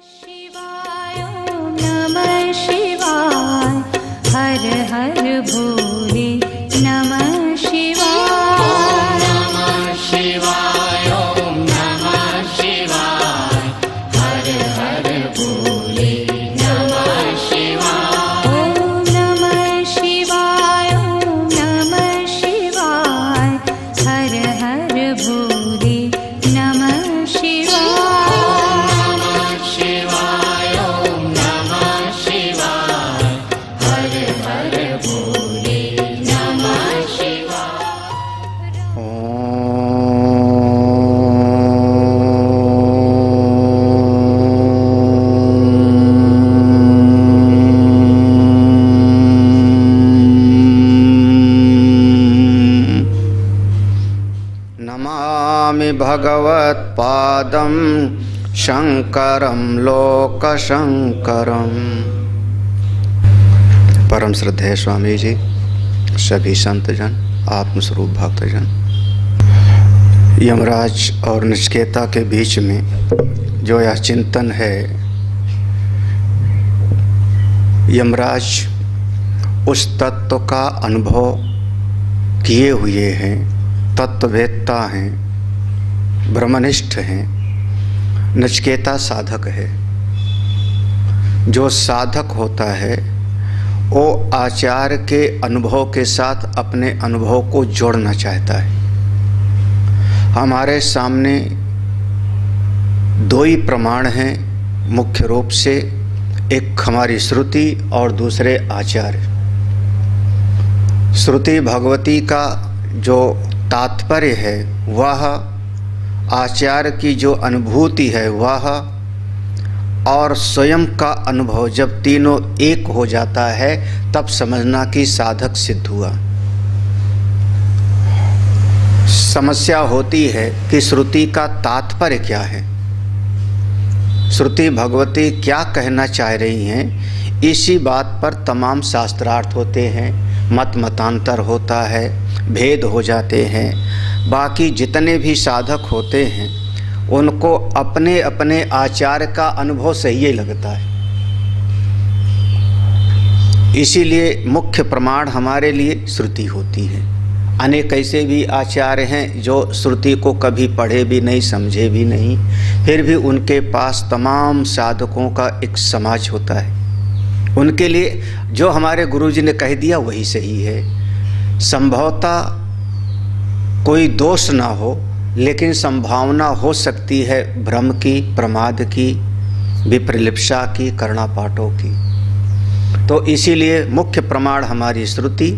शिवाय ओम नमः शिवाय हर हर भोले नमः शिवाय नमः शिवाय ओम नमः शिवाय हर हर भोले नमः शिवाय ओम नमः शिवाय ओम नमः शिवाय हर हर भोले नमः शिवाय नमामि भगवत्पादं शंकरं लोकशंकरं। परम श्रद्धेय स्वामी जी, सभी संतजन, आत्मस्वरूप भक्तजन, यमराज और नचिकेता के बीच में जो यह चिंतन है, यमराज उस तत्व का अनुभव किए हुए हैं, तत्ववेत्ता हैं, ब्रह्मनिष्ठ हैं। नचिकेता साधक है। जो साधक होता है वो आचार्य के अनुभव के साथ अपने अनुभव को जोड़ना चाहता है। हमारे सामने दो ही प्रमाण हैं मुख्य रूप से, एक हमारी श्रुति और दूसरे आचार्य। श्रुति भगवती का जो तात्पर्य है वह, आचार्य की जो अनुभूति है वह, और स्वयं का अनुभव, जब तीनों एक हो जाता है तब समझना कि साधक सिद्ध हुआ। समस्या होती है कि श्रुति का तात्पर्य क्या है, श्रुति भगवती क्या कहना चाह रही हैं। इसी बात पर तमाम शास्त्रार्थ होते हैं, मतांतर होता है, भेद हो जाते हैं। बाकी जितने भी साधक होते हैं उनको अपने अपने आचार्य का अनुभव सही लगता है। इसीलिए मुख्य प्रमाण हमारे लिए श्रुति होती है। अनेक ऐसे भी आचार्य हैं जो श्रुति को कभी पढ़े भी नहीं, समझे भी नहीं, फिर भी उनके पास तमाम साधकों का एक समाज होता है। उनके लिए जो हमारे गुरुजी ने कह दिया वही सही है। संभवतः कोई दोष ना हो, लेकिन संभावना हो सकती है भ्रम की, प्रमाद की, विप्रलिप्सा की, कर्णापाठों की। तो इसीलिए मुख्य प्रमाण हमारी श्रुति,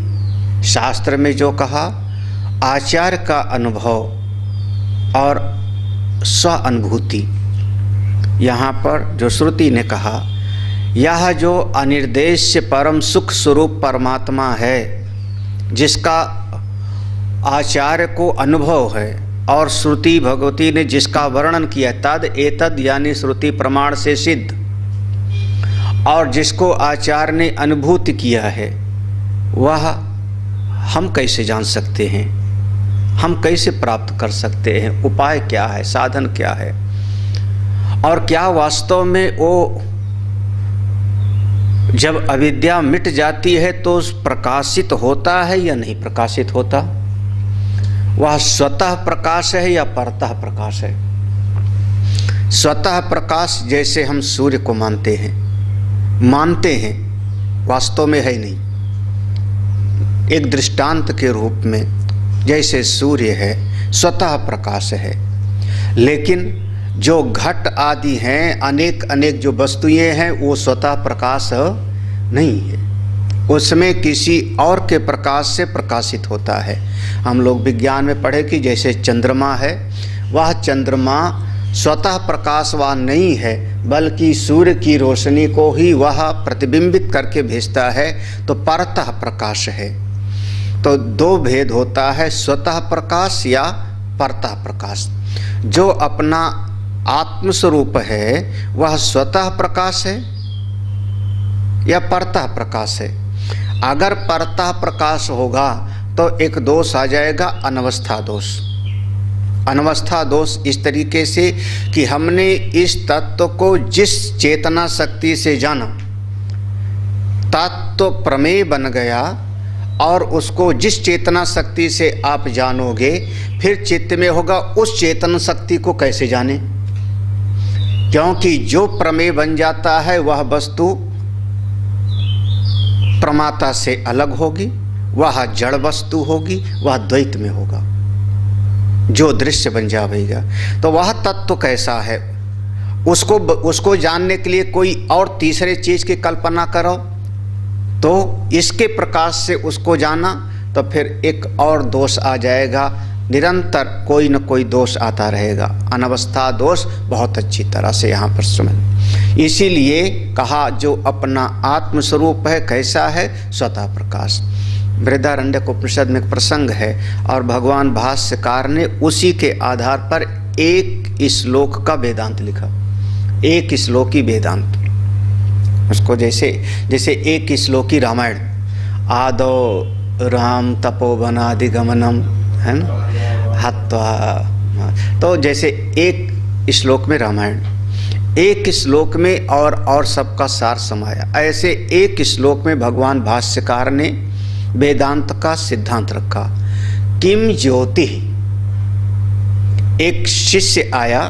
शास्त्र में जो कहा, आचार्य का अनुभव और स्व अनुभूति। यहाँ पर जो श्रुति ने कहा, यह जो अनिर्देश्य परम सुख स्वरूप परमात्मा है, जिसका आचार्य को अनुभव है, और श्रुति भगवती ने जिसका वर्णन किया, तद एतद यानी श्रुति प्रमाण से सिद्ध, और जिसको आचार्य ने अनुभूति किया है, वह हम कैसे जान सकते हैं, हम कैसे प्राप्त कर सकते हैं, उपाय क्या है, साधन क्या है, और क्या वास्तव में वो जब अविद्या मिट जाती है तो प्रकाशित होता है या नहीं प्रकाशित होता, वह स्वतः प्रकाश है या परतः प्रकाश है। स्वतः प्रकाश जैसे हम सूर्य को मानते हैं, वास्तव में है नहीं। एक दृष्टांत के रूप में जैसे सूर्य है, स्वतः प्रकाश है, लेकिन जो घट आदि हैं, अनेक अनेक जो वस्तुएं हैं, वो स्वतः प्रकाश नहीं है, उसमें किसी और के प्रकाश से प्रकाशित होता है। हम लोग विज्ञान में पढ़े कि जैसे चंद्रमा है, वह चंद्रमा स्वतः प्रकाशवान नहीं है, बल्कि सूर्य की रोशनी को ही वह प्रतिबिंबित करके भेजता है, तो परतः प्रकाश है। तो दो भेद होता है, स्वतः प्रकाश या परतः प्रकाश। जो अपना आत्मस्वरूप है वह स्वतः प्रकाश है या परतः प्रकाश है। अगर परतः प्रकाश होगा तो एक दोष आ जाएगा, अनवस्था दोष। अनवस्था दोष इस तरीके से कि हमने इस तत्व को जिस चेतना शक्ति से जाना, तत्व प्रमेय बन गया, और उसको जिस चेतना शक्ति से आप जानोगे, फिर चित्त में होगा उस चेतन शक्ति को कैसे जाने, क्योंकि जो प्रमेय बन जाता है वह वस्तु प्रमाता से अलग होगी, वह जड़ वस्तु होगी, वह द्वैत में होगा, जो दृश्य बन जाएगा। तो वह तत्व कैसा है, उसको जानने के लिए कोई और तीसरे चीज की कल्पना करो, तो इसके प्रकाश से उसको जाना, तो फिर एक और दोष आ जाएगा, निरंतर कोई न कोई दोष आता रहेगा। अनवस्था दोष बहुत अच्छी तरह से यहाँ पर समझ। इसीलिए कहा जो अपना आत्मस्वरूप है कैसा है, स्वतः प्रकाश। बृहदारण्यक उपनिषद में एक प्रसंग है और भगवान भाष्यकार ने उसी के आधार पर एक श्लोक का वेदांत लिखा, एक श्लोकी वेदांत। उसको जैसे एक श्लोकी रामायण, आदो राम तपोवनादिगमनम, है ना, हत्वा, तो जैसे एक श्लोक में रामायण, एक श्लोक में और सबका सार समाया, ऐसे एक श्लोक में भगवान भाष्यकार ने वेदांत का सिद्धांत रखा। किम ज्योति, एक शिष्य आया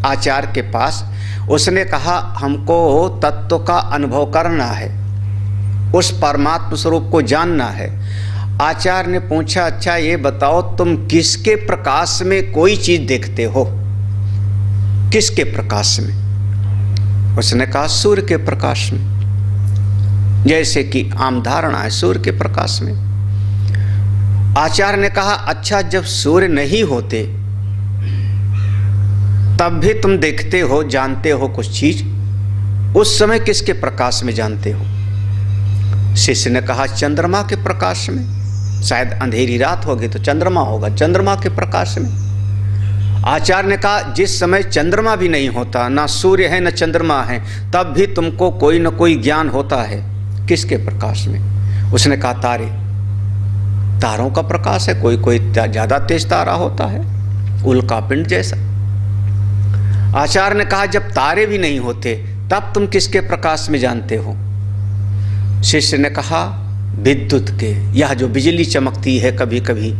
आचार्य के पास, उसने कहा हमको तत्व का अनुभव करना है, उस परमात्मा स्वरूप को जानना है। आचार्य ने पूछा, अच्छा ये बताओ तुम किसके प्रकाश में कोई चीज देखते हो, किसके प्रकाश में? उसने कहा सूर्य के प्रकाश में, जैसे कि आम धारणा है सूर्य के प्रकाश में। आचार्य ने कहा अच्छा जब सूर्य नहीं होते तब भी तुम देखते हो, जानते हो कुछ चीज, उस समय किसके प्रकाश में जानते हो? शिष्य ने कहा चंद्रमा के प्रकाश में, शायद अंधेरी रात होगी तो चंद्रमा होगा, चंद्रमा के प्रकाश में। आचार्य ने कहा जिस समय चंद्रमा भी नहीं होता, ना सूर्य है ना चंद्रमा है, तब भी तुमको कोई न कोई ज्ञान होता है, किसके प्रकाश में? उसने कहा तारे, तारों का प्रकाश है, कोई कोई ज्यादा तेज तारा होता है, उल्का पिंड जैसा। आचार्य ने कहा जब तारे भी नहीं होते तब तुम किसके प्रकाश में जानते हो? शिष्य ने कहा विद्युत के, यह जो बिजली चमकती है कभी कभी,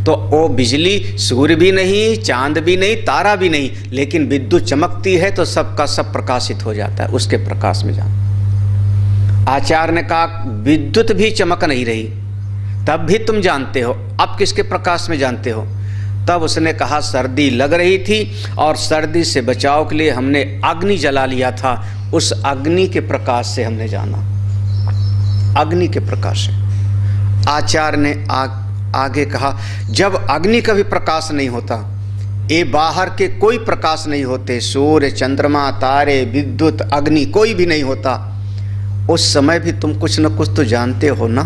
तो वो बिजली सूर्य भी नहीं, चांद भी नहीं, तारा भी नहीं, लेकिन विद्युत चमकती है तो सबका सब प्रकाशित हो जाता है, उसके प्रकाश में जान। आचार्य ने कहा विद्युत भी चमक नहीं रही तब भी तुम जानते हो, अब किसके प्रकाश में जानते हो? तब उसने कहा सर्दी लग रही थी और सर्दी से बचाव के लिए हमने अग्नि जला लिया था, उस अग्नि के प्रकाश से हमने जाना, अग्नि के प्रकाश से। आचार्य ने आगे कहा जब अग्नि का भी प्रकाश नहीं होता, ये बाहर के कोई प्रकाश नहीं होते, सूर्य चंद्रमा तारे विद्युत अग्नि कोई भी नहीं होता, उस समय भी तुम कुछ न कुछ तो जानते हो ना।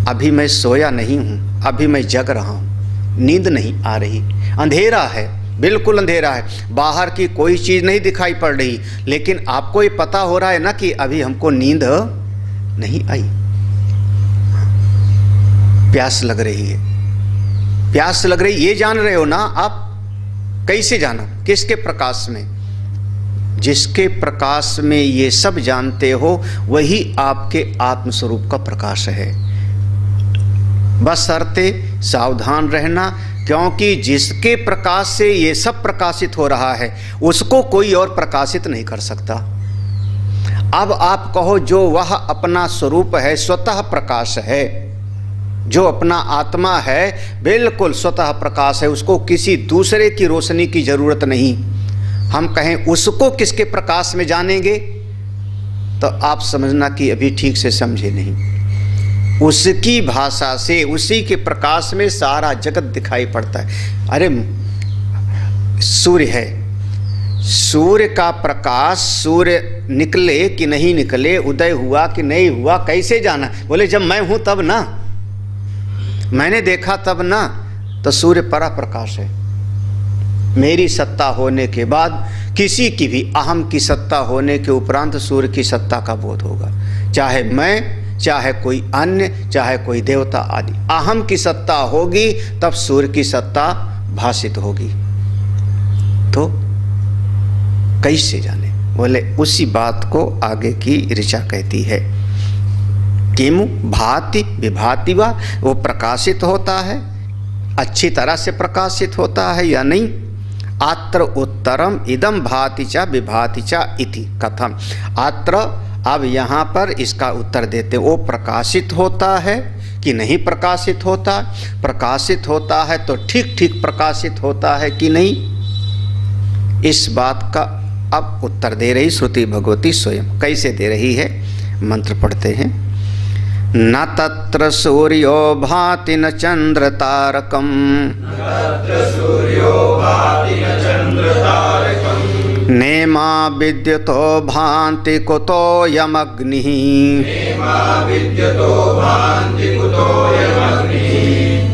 अभी मैं सोया नहीं हूं, अभी मैं जग रहा हूं, नींद नहीं आ रही, अंधेरा है, बिल्कुल अंधेरा है, बाहर की कोई चीज नहीं दिखाई पड़ रही, लेकिन आपको ये पता हो रहा है ना कि अभी हमको नींद नहीं आई, प्यास लग रही है, प्यास लग रही, ये जान रहे हो ना आप? कैसे जाना? किसके प्रकाश में? जिसके प्रकाश में ये सब जानते हो वही आपके आत्मस्वरूप का प्रकाश है। बशर्ते सावधान रहना, क्योंकि जिसके प्रकाश से ये सब प्रकाशित हो रहा है उसको कोई और प्रकाशित नहीं कर सकता। अब आप कहो जो वह अपना स्वरूप है, स्वतः प्रकाश है, जो अपना आत्मा है बिल्कुल स्वतः प्रकाश है, उसको किसी दूसरे की रोशनी की जरूरत नहीं। हम कहें उसको किसके प्रकाश में जानेंगे तो आप समझना कि अभी ठीक से समझे नहीं। उसकी भाषा से, उसी के प्रकाश में सारा जगत दिखाई पड़ता है। अरे सूर्य है, सूर्य का प्रकाश, सूर्य निकले कि नहीं निकले, उदय हुआ कि नहीं हुआ, कैसे जाना? बोले जब मैं हूं तब ना, मैंने देखा तब ना, तो सूर्य परा प्रकाश है। मेरी सत्ता होने के बाद किसी की भी अहम की सत्ता होने के उपरांत सूर्य की सत्ता का बोध होगा, चाहे मैं चाहे कोई अन्य, चाहे कोई देवता आदि। अहम की सत्ता होगी तब सूर्य की सत्ता भासित होगी। तो कैसे जाने? बोले उसी बात को आगे की ऋचा कहती है। किमु भाति विभाति वा, वो प्रकाशित होता है, अच्छी तरह से प्रकाशित होता है या नहीं। आत्र उत्तरम इदम भाति च विभाति च इति कथम। आत्र, अब यहाँ पर इसका उत्तर देते, वो प्रकाशित होता है कि नहीं प्रकाशित होता? प्रकाशित होता है तो ठीक ठीक प्रकाशित होता है कि नहीं? इस बात का अब उत्तर दे रही श्रुति भगवती स्वयं। कैसे दे रही है? मंत्र पढ़ते हैं। न तत्र सूर्यो भाति न चंद्र तारकम, नेमा विद्युतो भान्ति कुतोऽयमग्निः,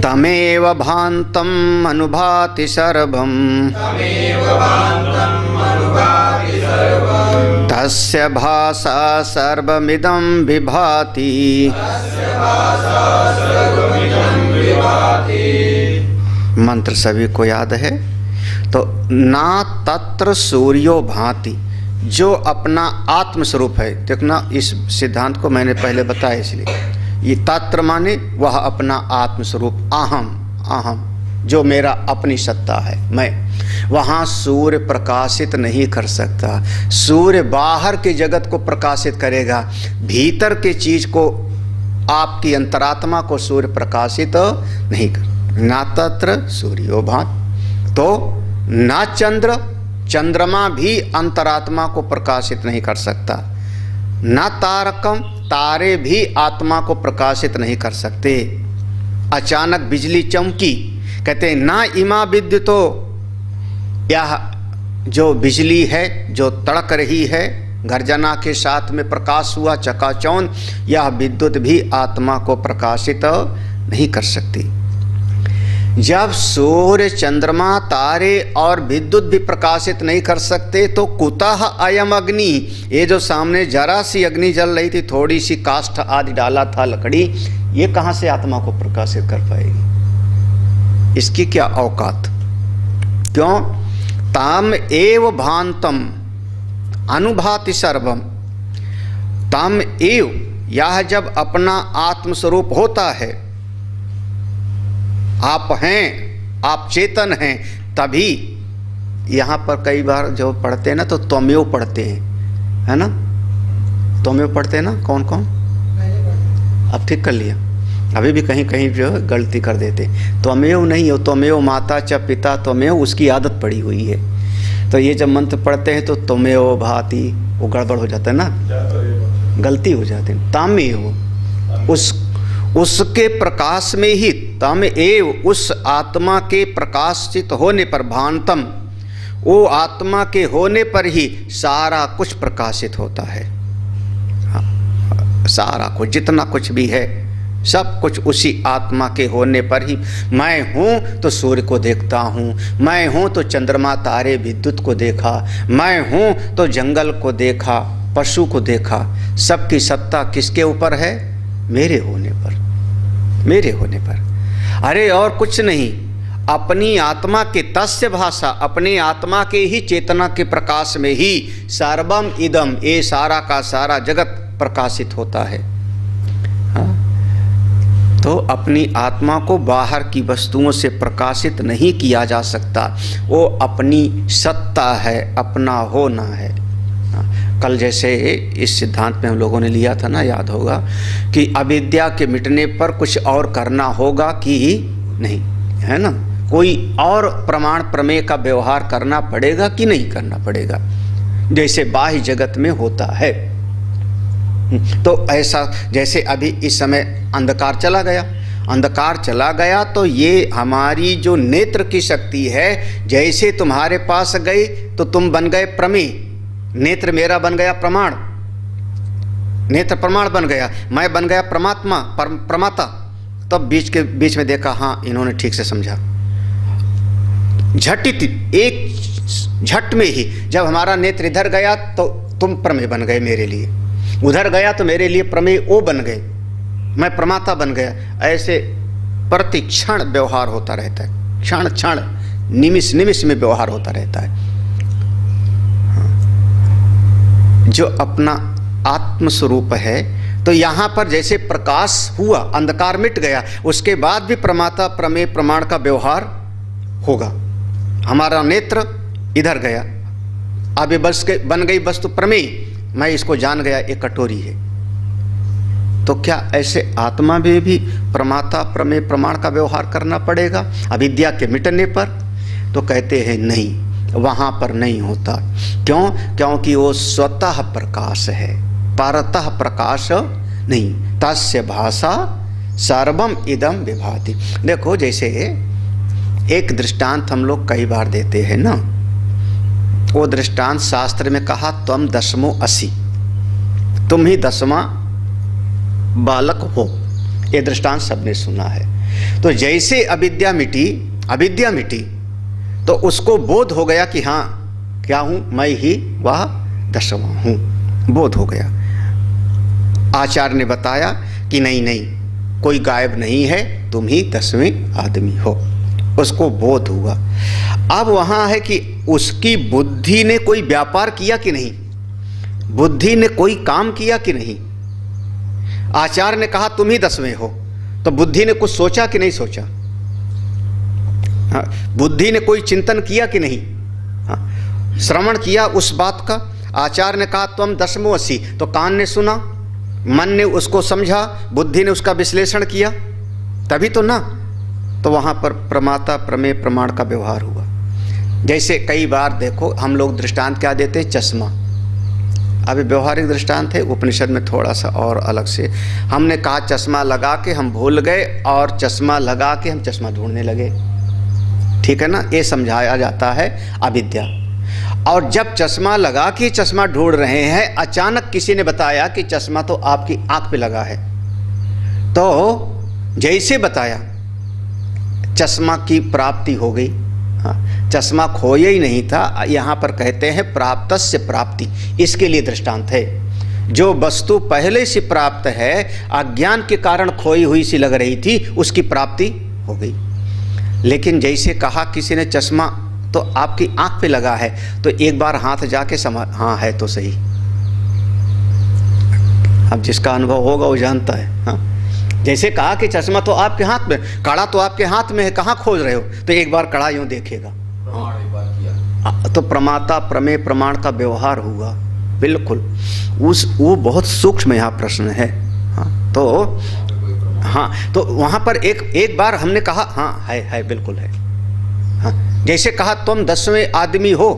तमेव भान्तम् अनुभाति सर्वम्, तस्य भासा सर्वमिदं विभाति। मंत्र सभी को याद है। तो ना तत्र सूर्यो भांति, जो अपना आत्मस्वरूप है। देखना, इस सिद्धांत को मैंने पहले बताया, इसलिए ये तत्र माने वह अपना आत्मस्वरूप, अहम, अहम जो मेरा अपनी सत्ता है, मैं। वहाँ सूर्य प्रकाशित नहीं कर सकता। सूर्य बाहर के जगत को प्रकाशित करेगा, भीतर के चीज को, आपकी अंतरात्मा को सूर्य प्रकाशित नहीं कर। ना तत्र सूर्यो भांति, तो ना चंद्र, चंद्रमा भी अंतरात्मा को प्रकाशित नहीं कर सकता। ना तारकम, तारे भी आत्मा को प्रकाशित नहीं कर सकते। अचानक बिजली चमकी, कहते हैं ना इमा विद्युतो, यह जो बिजली है जो तड़क रही है, गर्जना के साथ में प्रकाश हुआ चकाचौंध, यह विद्युत भी आत्मा को प्रकाशित नहीं कर सकती। जब सूर्य, चंद्रमा, तारे और विद्युत भी प्रकाशित नहीं कर सकते, तो कुतः अयम अग्नि, ये जो सामने जरा सी अग्नि जल रही थी, थोड़ी सी काष्ठ आदि डाला था लकड़ी, ये कहाँ से आत्मा को प्रकाशित कर पाएगी? इसकी क्या औकात? क्यों? ताम एव भांतम अनुभाति सर्वम, ताम एव, यह जब अपना आत्मस्वरूप होता है, आप हैं, आप चेतन हैं, तभी यहाँ पर कई बार जो पढ़ते हैं ना, तो त्वमेव पढ़ते हैं, है ना? त्वमेव पढ़ते हैं ना, कौन कौन? अब ठीक कर लिया। अभी भी कहीं कहीं जो गलती कर देते, त्वमेव नहीं हो, त्वमेव माता च पिता त्वमेव, उसकी आदत पड़ी हुई है। तो ये जब मंत्र पढ़ते हैं तो त्वमेव भाति, वो गड़बड़ हो जाता है ना, गलती हो जाती है। तामेव, उसके प्रकाश में ही, तम एव, उस आत्मा के प्रकाशित होने पर, भांतम, वो आत्मा के होने पर ही सारा कुछ प्रकाशित होता है। हाँ, सारा कुछ, जितना कुछ भी है, सब कुछ उसी आत्मा के होने पर ही। मैं हूँ तो सूर्य को देखता हूँ, मैं हूँ तो चंद्रमा, तारे, विद्युत को देखा, मैं हूँ तो जंगल को देखा, पशु को देखा। सबकी सत्ता किसके ऊपर है? मेरे होने पर, मेरे होने पर। अरे और कुछ नहीं, अपनी आत्मा के तस्य भाषा, अपनी आत्मा के ही चेतना के प्रकाश में ही सर्वम इदम, ये सारा का सारा जगत प्रकाशित होता है। हाँ? तो अपनी आत्मा को बाहर की वस्तुओं से प्रकाशित नहीं किया जा सकता, वो अपनी सत्ता है, अपना होना है। कल जैसे इस सिद्धांत में हम लोगों ने लिया था ना, याद होगा कि अविद्या के मिटने पर कुछ और करना होगा कि नहीं, है ना? कोई और प्रमाण प्रमेय का व्यवहार करना पड़ेगा कि नहीं करना पड़ेगा, जैसे बाह्य जगत में होता है। तो ऐसा जैसे अभी इस समय अंधकार चला गया, अंधकार चला गया तो ये हमारी जो नेत्र की शक्ति है, जैसे तुम्हारे पास गई तो तुम बन गए प्रमेय, नेत्र मेरा बन गया प्रमाण, नेत्र प्रमाण बन गया, मैं बन गया परमात्मा, प्रमाता। तब बीच में देखा, हाँ इन्होंने ठीक से समझा। झटित एक झट में ही जब हमारा नेत्र इधर गया तो तुम प्रमेय बन गए मेरे लिए, उधर गया तो मेरे लिए प्रमेय ओ बन गए। मैं प्रमाता बन गया, ऐसे प्रति क्षण व्यवहार होता रहता है, क्षण क्षण निमिष निमिष में व्यवहार होता रहता है। जो अपना आत्म स्वरूप है, तो यहाँ पर जैसे प्रकाश हुआ, अंधकार मिट गया, उसके बाद भी प्रमाता प्रमेय प्रमाण का व्यवहार होगा। हमारा नेत्र इधर गया, अब ये बन गई वस्तु प्रमेय, मैं इसको जान गया ये कटोरी है। तो क्या ऐसे आत्मा में भी प्रमाता प्रमेय प्रमाण का व्यवहार करना पड़ेगा अविद्या के मिटने पर? तो कहते हैं नहीं, वहाँ पर नहीं होता। क्यों? क्योंकि वो स्वतः प्रकाश है, परतः प्रकाश नहीं। तस्य भाषा सर्वम इदम विभाति। देखो, जैसे एक दृष्टांत हम लोग कई बार देते हैं ना, वो दृष्टांत शास्त्र में कहा त्वम दशमो असि, तुम ही 10वां बालक हो। ये दृष्टांत सबने सुना है। तो जैसे अविद्या मिटी तो उसको बोध हो गया कि हाँ, क्या हूं मैं ही वह 10वां हूं, बोध हो गया। आचार्य ने बताया कि नहीं, कोई गायब नहीं है, तुम ही 10वें आदमी हो। उसको बोध हुआ। अब वहां है कि उसकी बुद्धि ने कोई व्यापार किया कि नहीं, बुद्धि ने कोई काम किया कि नहीं। आचार्य ने कहा तुम ही 10वें हो, तो बुद्धि ने कुछ सोचा कि नहीं सोचा? बुद्धि ने कोई चिंतन किया कि नहीं? श्रवण किया उस बात का। आचार्य ने कहा तुम 10मो असि, तो कान ने सुना, मन ने उसको समझा, बुद्धि ने उसका विश्लेषण किया, तभी तो ना। तो वहां पर प्रमाता प्रमेय प्रमाण का व्यवहार हुआ। जैसे कई बार देखो हम लोग दृष्टांत क्या देते हैं, चश्मा। अभी व्यवहारिक दृष्टांत है, उपनिषद में थोड़ा सा और अलग से हमने कहा चश्मा लगा के हम भूल गए और चश्मा लगा के हम चश्मा ढूंढने लगे, ठीक है ना। ये समझाया जाता है अविद्या। और जब चश्मा लगा के चश्मा ढूंढ रहे हैं, अचानक किसी ने बताया कि चश्मा तो आपकी आंख पे लगा है, तो जैसे बताया चश्मा की प्राप्ति हो गई। हाँ, चश्मा खोया ही नहीं था। यहाँ पर कहते हैं प्राप्तस्य प्राप्ति, इसके लिए दृष्टांत है। जो वस्तु पहले से प्राप्त है, अज्ञान के कारण खोई हुई सी लग रही थी, उसकी प्राप्ति हो गई। लेकिन जैसे कहा किसी ने चश्मा तो आपकी आंख पे लगा है, तो एक बार हाथ जाके समझ, हाँ है तो सही। अब जिसका अनुभव होगा वो जानता है। हाँ, जैसे कहा कि चश्मा तो आपके हाथ में, कड़ा तो आपके हाथ में है, कहाँ खोज रहे हो? तो एक बार कड़ा यूं देखेगा, तो प्रमाता प्रमेय प्रमाण का व्यवहार हुआ। बिल्कुल वो बहुत सूक्ष्म यहाँ प्रश्न है। हाँ, तो वहाँ पर एक बार हमने कहा हाँ है बिल्कुल है। हाँ, जैसे कहा तुम 10वें आदमी हो,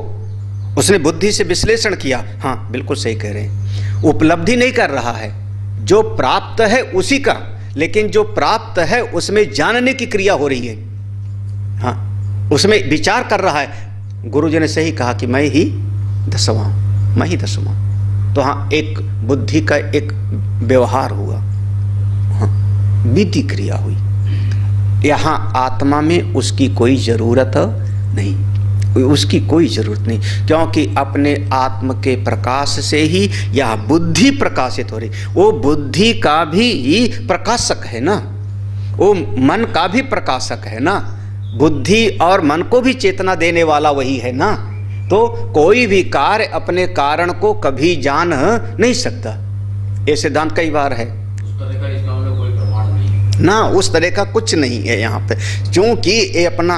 उसने बुद्धि से विश्लेषण किया, हाँ बिल्कुल सही कह रहे हैं। उपलब्धि नहीं कर रहा है, जो प्राप्त है उसी का, लेकिन जो प्राप्त है उसमें जानने की क्रिया हो रही है। हाँ, उसमें विचार कर रहा है। गुरुजी ने सही कहा कि मैं ही 10वां। तो हाँ, एक बुद्धि का एक व्यवहार हुआ, हाँ, विधि क्रिया हुई। यहाँ आत्मा में उसकी कोई जरूरत नहीं, उसकी कोई जरूरत नहीं, क्योंकि अपने आत्म के प्रकाश से ही यह बुद्धि प्रकाशित हो रही। वो बुद्धि का भी प्रकाशक है ना, वो मन का भी प्रकाशक है ना। बुद्धि और मन को भी चेतना देने वाला वही है ना। तो कोई भी कार्य अपने कारण को कभी जान नहीं सकता। ये सिद्धांत कई बार है ना, उस तरह का कुछ नहीं है यहाँ पे, क्योंकि ये अपना,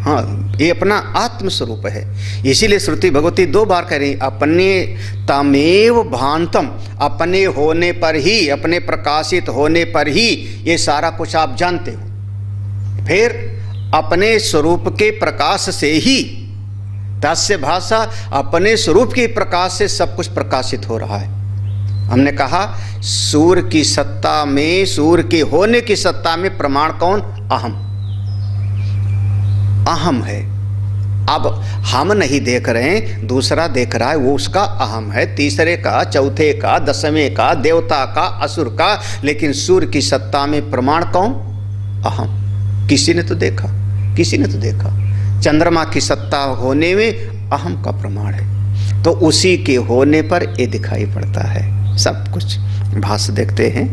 हाँ, ये अपना आत्म स्वरूप है। इसीलिए श्रुति भगवती 2 बार कह रही, अपने तमेव भांतम, अपने होने पर ही, अपने प्रकाशित होने पर ही ये सारा कुछ आप जानते हो। फिर अपने स्वरूप के प्रकाश से ही, तस्य भाषा, अपने स्वरूप के प्रकाश से सब कुछ प्रकाशित हो रहा है। हमने कहा सूर्य की सत्ता में, सूर्य के होने की सत्ता में प्रमाण कौन? अहम है। अब हम नहीं देख रहे हैं, दूसरा देख रहा है, वो उसका अहम है, तीसरे का, चौथे का, 10वें का, देवता का, असुर का, लेकिन सूर्य की सत्ता में प्रमाण कौन? अहम। किसी ने तो देखा, किसी ने तो देखा। चंद्रमा की सत्ता होने में अहम का प्रमाण है, तो उसी के होने पर ये दिखाई पड़ता है सब कुछ। भाष्य देखते हैं,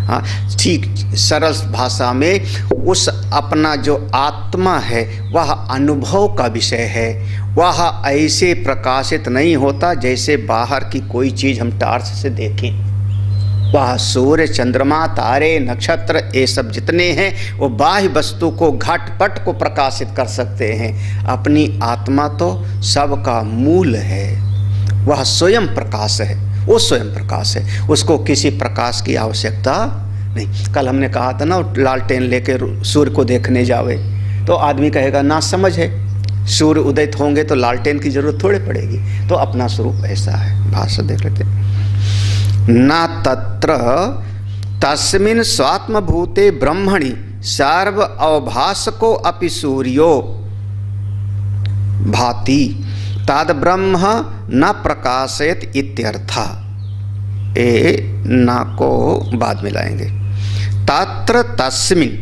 हाँ, ठीक सरल भाषा में उस अपना जो आत्मा है वह अनुभव का विषय है। वह ऐसे प्रकाशित नहीं होता जैसे बाहर की कोई चीज़ हम टार्च से देखें। वह सूर्य, चंद्रमा, तारे, नक्षत्र ये सब जितने हैं वो बाह्य वस्तु को, घटपट को प्रकाशित कर सकते हैं। अपनी आत्मा तो सबका मूल है, वह स्वयं प्रकाश है, वो स्वयं प्रकाश है, उसको किसी प्रकाश की आवश्यकता नहीं। कल हमने कहा था ना, लालटेन लेके सूर्य को देखने जावे तो आदमी कहेगा ना समझ है, सूर्य उदित होंगे तो लालटेन की जरूरत थोड़े पड़ेगी। तो अपना स्वरूप ऐसा है। भाषा देख लेते हैं। न तत्र तस्मिन् स्वात्मभूते ब्रह्मणि सर्व अवभासको अपि सूर्यो भाति तद ब्रह्म न प्रकाशयत इत्यर्था। ए न को बाद में लाएंगे। तत्र तस्मिन्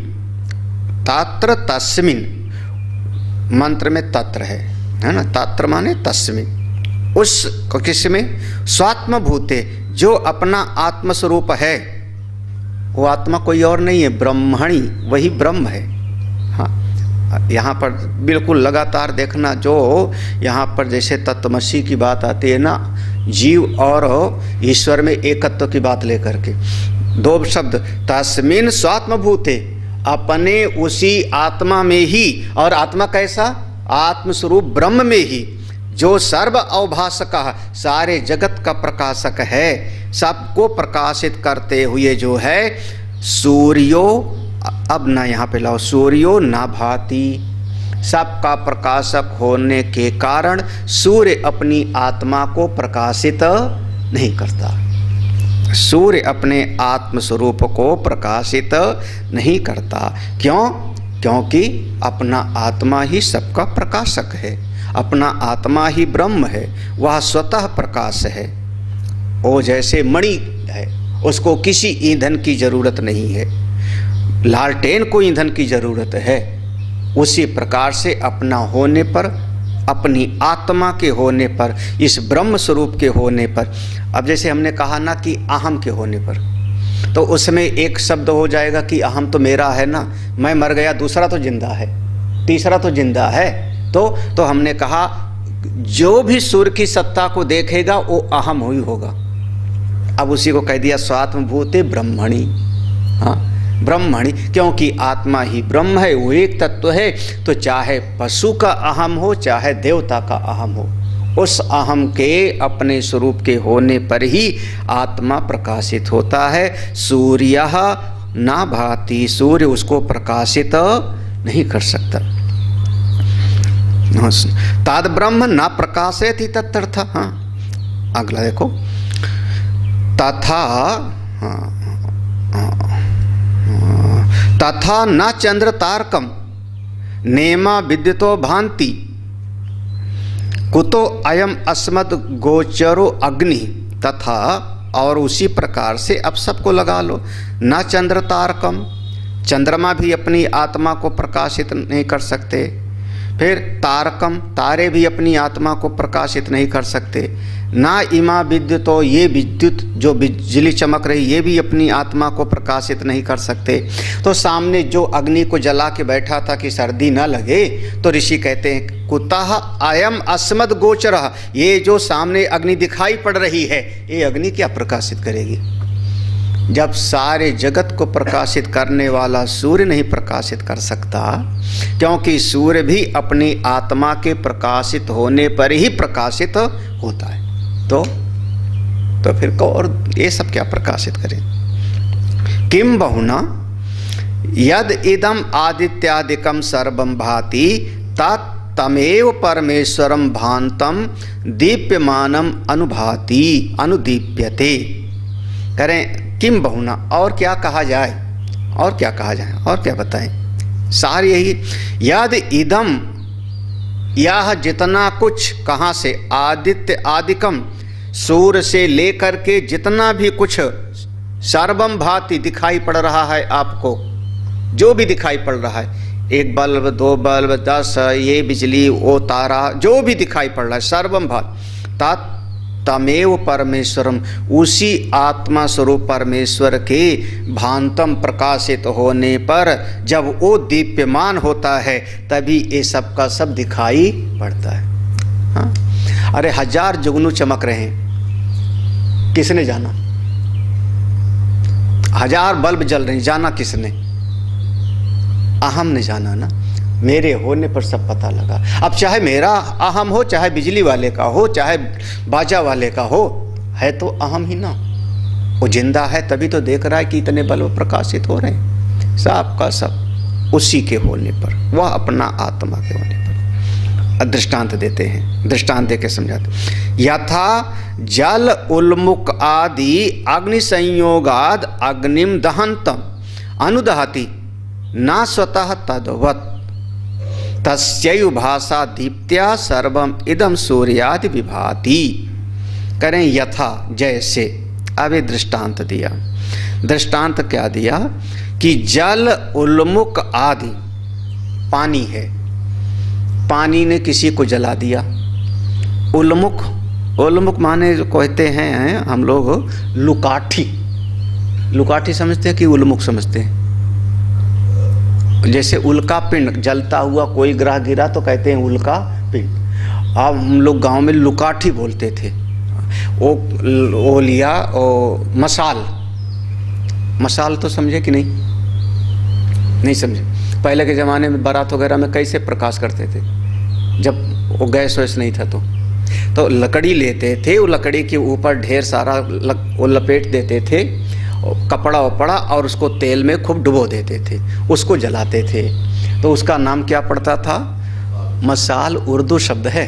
मंत्र में तत्र है ना, तत्र माने तस्मिन्, उस किसमें, स्वात्मभूते, जो अपना आत्मस्वरूप है, वो आत्मा कोई और नहीं है, ब्रह्मणि, वही ब्रह्म है। हाँ, यहाँ पर बिल्कुल लगातार देखना, जो यहाँ पर जैसे तत्वमसी की बात आती है ना, जीव और ईश्वर में एकत्व की बात लेकर के, दो शब्द, तस्मिन् स्वात्मभूते, अपने उसी आत्मा में ही, और आत्मा कैसा, आत्मस्वरूप ब्रह्म में ही, जो सर्व अवभासक, सारे जगत का प्रकाशक है, सबको प्रकाशित करते हुए जो है, सूर्यो, अब ना यहाँ पे लाओ, सूर्यो ना भाति, सबका प्रकाशक होने के कारण सूर्य अपनी आत्मा को प्रकाशित नहीं करता। सूर्य अपने आत्मस्वरूप को प्रकाशित नहीं करता। क्यों? क्योंकि अपना आत्मा ही सबका प्रकाशक है, अपना आत्मा ही ब्रह्म है, वह स्वतः प्रकाश है। वो जैसे मणि है, उसको किसी ईंधन की जरूरत नहीं है, लालटेन को ईंधन की जरूरत है। उसी प्रकार से अपना होने पर, अपनी आत्मा के होने पर, इस ब्रह्म स्वरूप के होने पर, अब जैसे हमने कहा ना कि अहम के होने पर, तो उसमें एक शब्द हो जाएगा कि अहम तो मेरा है ना, मैं मर गया, दूसरा तो जिंदा है, तीसरा तो जिंदा है। तो हमने कहा जो भी सूर्य की सत्ता को देखेगा वो अहम ही होगा। अब उसी को कह दिया स्वात्मभूते ब्रह्मणि। हाँ, ब्रह्मणि, क्योंकि आत्मा ही ब्रह्म है, वो एक तत्व है। तो चाहे पशु का अहम हो, चाहे देवता का अहम हो, उस अहम के अपने स्वरूप के होने पर ही आत्मा प्रकाशित होता है। सूर्य ना भाति, सूर्य उसको प्रकाशित नहीं कर सकता। ताद ब्रह्म ना प्रकाशयति तत्यर्थ। हाँ, अगला देखो, तथा न चंद्र तारकम नेमा विद्युतो भांति कुतो अयम अस्मद गोचरो अग्नि। तथा, और उसी प्रकार से अब सबको लगा लो, न चंद्र तारकम, चंद्रमा भी अपनी आत्मा को प्रकाशित नहीं कर सकते। फिर तारकम, तारे भी अपनी आत्मा को प्रकाशित नहीं कर सकते। ना इमा विद्युतो, ये विद्युत जो बिजली चमक रही, ये भी अपनी आत्मा को प्रकाशित नहीं कर सकते। तो सामने जो अग्नि को जला के बैठा था कि सर्दी न लगे, तो ऋषि कहते हैं कुतः अयम अस्मद गोचरः, ये जो सामने अग्नि दिखाई पड़ रही है, ये अग्नि क्या प्रकाशित करेगी? जब सारे जगत को प्रकाशित करने वाला सूर्य नहीं प्रकाशित कर सकता, क्योंकि सूर्य भी अपनी आत्मा के प्रकाशित होने पर ही प्रकाशित होता है। तो फिर को और ये सब क्या प्रकाशित करे? किम बहुना यद इदम आदित्यादिकम सर्वम भाति तमेव परमेश्वरम भांतम दीप्यमानम अनुभाति अनुदीप्यते। करें किम बहुना, और क्या कहा जाए, और क्या कहा जाए, और क्या बताएं? सार यही, यद इदम, यह जितना कुछ, कहाँ से? आदित्य आदिकम, सूर्य से लेकर के जितना भी कुछ सर्वम भाति दिखाई पड़ रहा है आपको, जो भी दिखाई पड़ रहा है, एक बल्ब, दो बल्ब, 10, ये बिजली, वो तारा, जो भी दिखाई पड़ रहा है, सर्वम भाति, तमेव परमेश्वरम, उसी आत्मा स्वरूप परमेश्वर के भांतम प्रकाशित होने पर जब वो दीप्यमान होता है तभी ये सब का सब दिखाई पड़ता है। हाँ? अरे 1000 जुगनू चमक रहे हैं, किसने जाना? 1000 बल्ब जल रहे हैं, जाना किसने? अहम ने जाना ना। मेरे होने पर सब पता लगा। अब चाहे मेरा अहम हो, चाहे बिजली वाले का हो, चाहे बाजा वाले का हो, है तो अहम ही ना। वो जिंदा है तभी तो देख रहा है कि इतने बल्ब प्रकाशित हो रहे हैं। सब का सब उसी के होने पर, वह अपना आत्मा के होने पर। दृष्टांत देते हैं, दृष्टांत दे के समझाते। यथा जल उल्मुख आदि अग्नि संयोगाद अग्निम दहंतम अनुदहति ना स्वतः तद्वत् तस्यैव भाषा दीप्त्या सर्वम इदम सूर्यादि विभाति। करें यथा, जैसे। अब ये दृष्टांत दिया। दृष्टांत क्या दिया कि जल उल्मुख आदि, पानी है, पानी ने किसी को जला दिया। उल्मुख, उल्मुख माने जो कहते हैं हम लोग लुकाठी। लुकाठी समझते हैं कि उल्मुख समझते हैं? जैसे उल्का पिंड, जलता हुआ कोई ग्रह गिरा तो कहते हैं उल्का पिंड। अब हम लोग गांव में लुकाठी बोलते थे। वो लिया ओ मसाल, मसाल तो समझे कि नहीं? नहीं समझे। पहले के ज़माने में बारात वगैरह में कैसे प्रकाश करते थे, जब वो गैस वैस नहीं था तो लकड़ी लेते थे, वो लकड़ी के ऊपर ढेर सारा वो लपेट देते थे कपड़ा वपड़ा और उसको तेल में खूब डुबो देते थे, उसको जलाते थे। तो उसका नाम क्या पड़ता था? मसाल। उर्दू शब्द है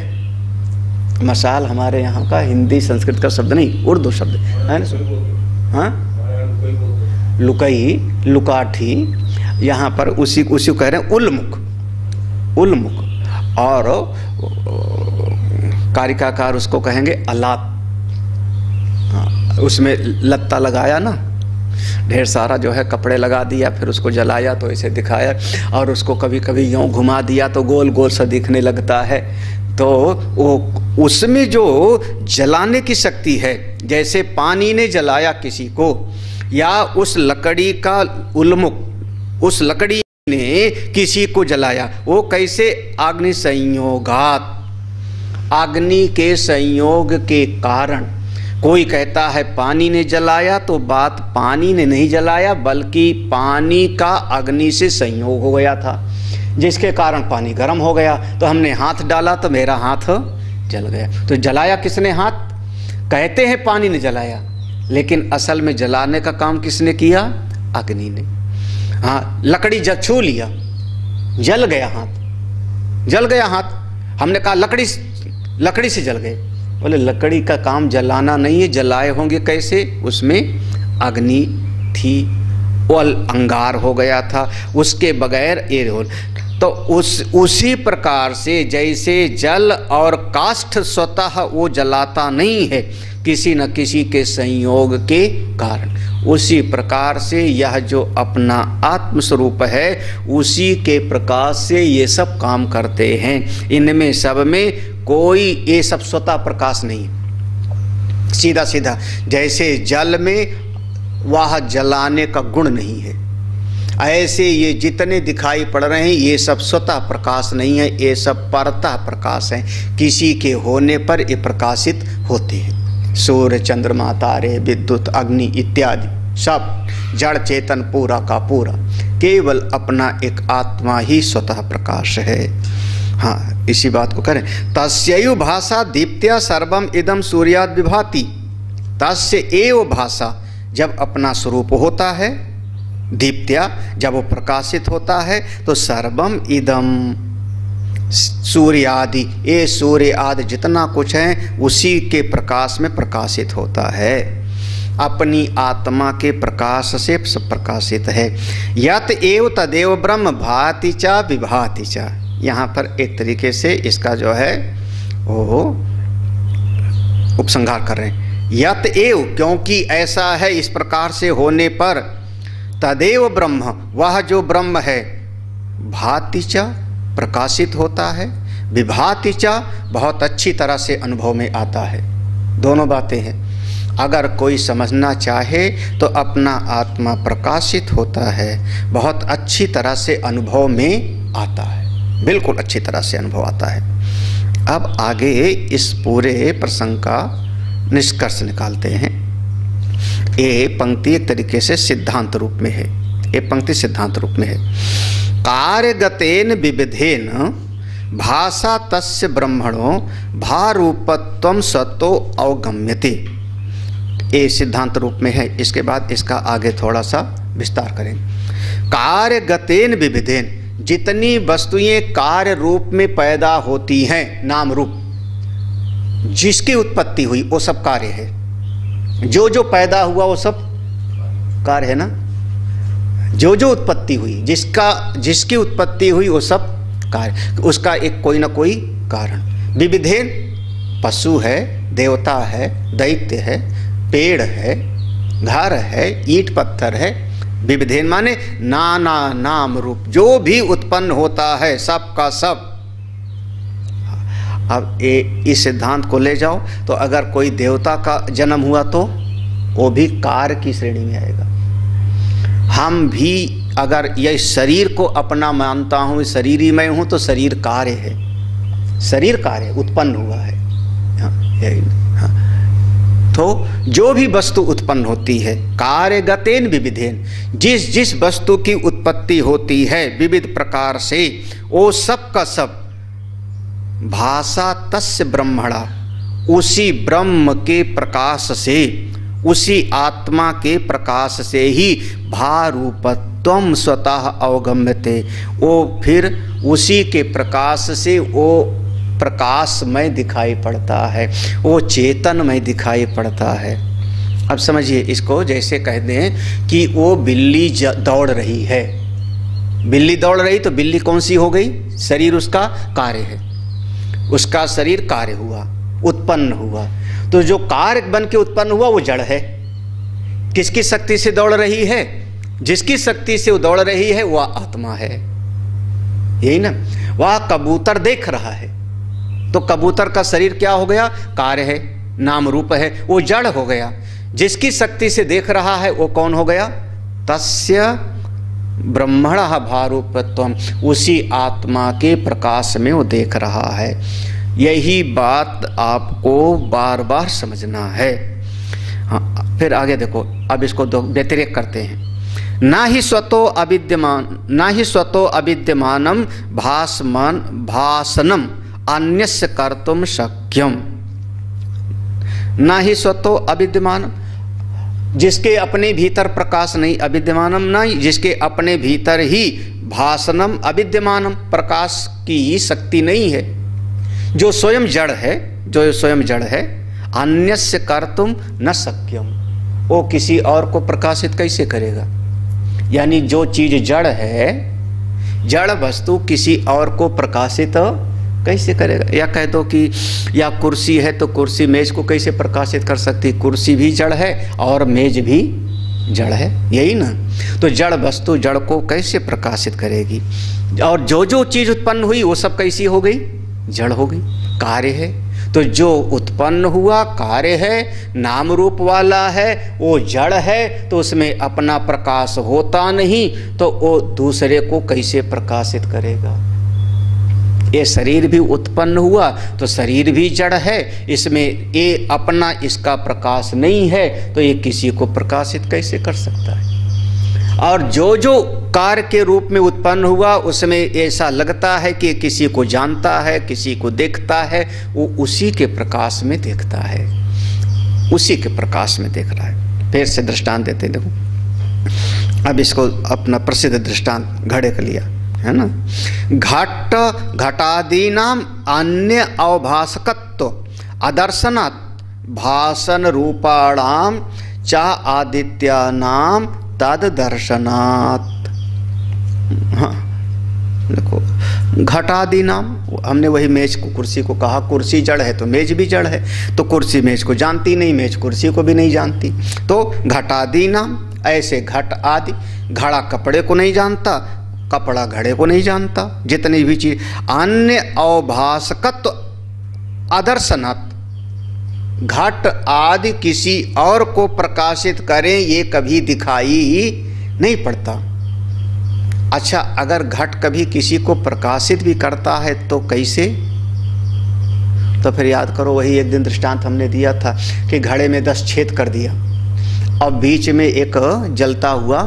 मसाल, हमारे यहाँ का, हिंदी संस्कृत का शब्द नहीं, उर्दू शब्द है ना। हाँ, लुकई, लुकाठी, यहाँ पर उसी को कह रहे हैं उल्मुख। उल्मुख और कारिकाकार उसको कहेंगे अलात। हाँ, उसमें लत्ता लगाया ना, ढेर सारा जो है कपड़े लगा दिया, फिर उसको जलाया तो ऐसे दिखाया, और उसको कभी कभी यूँ घुमा दिया तो गोल गोल सा दिखने लगता है। तो वो उसमें जो जलाने की शक्ति है, जैसे पानी ने जलाया किसी को, या उस लकड़ी का उल्मुख, उस लकड़ी ने किसी को जलाया, वो कैसे? अग्नि संयोगात, अग्नि के संयोग के कारण। कोई कहता है पानी ने जलाया, तो बात पानी ने नहीं जलाया, बल्कि पानी का अग्नि से संयोग हो गया था, जिसके कारण पानी गर्म हो गया। तो हमने हाथ डाला तो मेरा हाथ जल गया। तो जलाया किसने? हाथ। कहते हैं पानी ने जलाया, लेकिन असल में जलाने का काम किसने किया? अग्नि ने। हाँ, लकड़ी जब छू लिया, जल गया हाथ, जल गया हाथ। हमने कहा लकड़ी से जल गए। बोले लकड़ी का काम जलाना नहीं है, जलाए होंगे कैसे? उसमें अग्नि थी, वो अंगार हो गया था, उसके बगैर ये हो। तो उसी प्रकार से जैसे जल और काष्ठ स्वतः वो जलाता नहीं है, किसी न किसी के संयोग के कारण, उसी प्रकार से यह जो अपना आत्मस्वरूप है, उसी के प्रकाश से ये सब काम करते हैं। इनमें सब में कोई ये सब स्वतः प्रकाश नहीं। सीधा सीधा जैसे जल में वह जलाने का गुण नहीं है, ऐसे ये जितने दिखाई पड़ रहे हैं ये सब स्वतः प्रकाश नहीं है, ये सब परतः प्रकाश है। किसी के होने पर ये प्रकाशित होते हैं। सूर्य, चंद्रमा, तारे, विद्युत, अग्नि इत्यादि सब जड़ चेतन पूरा का पूरा केवल अपना एक आत्मा ही स्वतः प्रकाश है। हाँ, इसी बात को करें। तस्यैव भाषा दीप्त्या सर्वम इदम सूर्याद विभाति। तस्य एव भाषा, जब अपना स्वरूप होता है, दीप्त्या जब वो प्रकाशित होता है, तो सर्वम इदम सूर्यादि, ये सूर्य आदि जितना कुछ है उसी के प्रकाश में प्रकाशित होता है, अपनी आत्मा के प्रकाश से प्रकाशित है। यत एव तदेव ब्रह्म भाति च विभाति च। यहाँ पर एक तरीके से इसका जो है वो उपसंहार कर रहे हैं। यत एव, क्योंकि ऐसा है, इस प्रकार से होने पर, तदेव ब्रह्म, वह जो ब्रह्म है, भाति च प्रकाशित होता है, विभाति च बहुत अच्छी तरह से अनुभव में आता है। दोनों बातें हैं। अगर कोई समझना चाहे तो अपना आत्मा प्रकाशित होता है, बहुत अच्छी तरह से अनुभव में आता है, बिल्कुल अच्छी तरह से अनुभव आता है। अब आगे इस पूरे प्रसंग का निष्कर्ष निकालते हैं। ये पंक्ति एक तरीके से सिद्धांत रूप में है, ये पंक्ति सिद्धांत रूप में है। कार्यगतेन विविधेन भाषा तस्य ब्रह्मणो भारूपत्वं सतो अवगम्यते, ये सिद्धांत रूप में है। इसके बाद इसका आगे थोड़ा सा विस्तार करें। कार्यगतेन विविधेन, जितनी वस्तुएं कार्य रूप में पैदा होती हैं, नाम रूप जिसकी उत्पत्ति हुई वो सब कार्य है। जो जो पैदा हुआ वो सब कार्य है ना। जो जो उत्पत्ति हुई, जिसकी उत्पत्ति हुई वो सब कार्य, उसका एक कोई ना कोई कारण। विविधेन, पशु है, देवता है, दैत्य है, पेड़ है, घर है, ईंट पत्थर है। विविधेन माने नाना नाम रूप, जो भी उत्पन्न होता है सब का सब। अब इस सिद्धांत को ले जाओ तो अगर कोई देवता का जन्म हुआ तो वो भी कार्य की श्रेणी में आएगा। हम भी अगर यह शरीर को अपना मानता हूँ, शरीर ही मैं हूँ, तो शरीर कार्य है, शरीर कार्य उत्पन्न हुआ है। तो जो भी वस्तु उत्पन्न होती है, कार्यगतेन विविधेन, जिस जिस वस्तु की उत्पत्ति होती है विविध प्रकार से, वो सब का सब भाषा तस्य ब्रह्मणा, उसी ब्रह्म के प्रकाश से, उसी आत्मा के प्रकाश से ही भारूपत्वं स्वतः अवगम्यते, वो फिर उसी के प्रकाश से वो प्रकाशमय दिखाई पड़ता है, वो चेतनमय दिखाई पड़ता है। अब समझिए इसको, जैसे कह दें कि वो बिल्ली दौड़ रही है, बिल्ली दौड़ रही तो बिल्ली कौन सी हो गई? शरीर उसका कार्य है, उसका शरीर कार्य हुआ, उत्पन्न हुआ। तो जो कार्य बन के उत्पन्न हुआ वो जड़ है। किसकी शक्ति से दौड़ रही है? जिसकी शक्ति से वो दौड़ रही है वह आत्मा है, यही ना। वह कबूतर देख रहा है तो कबूतर का शरीर क्या हो गया? कार्य है, नाम रूप है, वो जड़ हो गया। जिसकी शक्ति से देख रहा है वो कौन हो गया? तस्य ब्रह्मणः भारूपत्वम, उसी आत्मा के प्रकाश में वो देख रहा है। यही बात आपको बार बार समझना है। हाँ, फिर आगे देखो, अब इसको दो व्यतिरेक करते हैं। ना ही स्वतो अविद्यमानम भासनम अन्यस्य कर्तुम शक्यम। ना ही स्वतो अविद्यमानम, जिसके अपने भीतर प्रकाश नहीं, अविद्यमानम नहीं, जिसके अपने भीतर ही भासनम अविद्यमानम, प्रकाश की ही शक्ति नहीं है, जो स्वयं जड़ है, जो स्वयं जड़ है, अन्यस्य कर्तुम न शक्यम, वो किसी और को प्रकाशित कैसे करेगा? यानी जो चीज जड़ है, जड़ वस्तु किसी और को प्रकाशित कैसे करेगा? या कह दो कि या कुर्सी है तो कुर्सी मेज को कैसे प्रकाशित कर सकती? कुर्सी भी जड़ है और मेज भी जड़ है, यही ना। तो जड़ वस्तु जड़ को कैसे प्रकाशित करेगी? और जो जो चीज उत्पन्न हुई वो सब कैसी हो गई? जड़ हो गई, कार्य है। तो जो उत्पन्न हुआ कार्य है, नाम रूप वाला है, वो जड़ है, तो उसमें अपना प्रकाश होता नहीं, तो वो दूसरे को कैसे प्रकाशित करेगा? ये शरीर भी उत्पन्न हुआ तो शरीर भी जड़ है, इसमें ये अपना इसका प्रकाश नहीं है, तो ये किसी को प्रकाशित कैसे कर सकता है? और जो जो कार्य के रूप में उत्पन्न हुआ उसमें ऐसा लगता है कि किसी को जानता है, किसी को देखता है, वो उसी के प्रकाश में देखता है, उसी के प्रकाश में देख रहा है। फिर से दृष्टांत देते हैं, देखो अब इसको अपना प्रसिद्ध दृष्टांत घड़े का लिया है ना। घट घटादीनाम अन्य अवभासकत्व अदर्शनात् भासन रूपाणाम चा आदित्यानाम तद दर्शनात्। हाँ देखो, घटादि नाम, हमने वही मेज को कुर्सी को कहा, कुर्सी जड़ है तो मेज भी जड़ है, तो कुर्सी मेज को जानती नहीं, मेज कुर्सी को भी नहीं जानती। तो घटादि नाम, ऐसे घट आदि, घड़ा कपड़े को नहीं जानता, कपड़ा घड़े को नहीं जानता, जितनी भी चीज अन्य अवभासकत्व अदर्शनात् घट आदि किसी और को प्रकाशित करें ये कभी दिखाई ही नहीं पड़ता। अच्छा, अगर घट कभी किसी को प्रकाशित भी करता है तो कैसे? तो फिर याद करो, वही एक दिन दृष्टांत हमने दिया था कि घड़े में 10 छेद कर दिया और बीच में एक जलता हुआ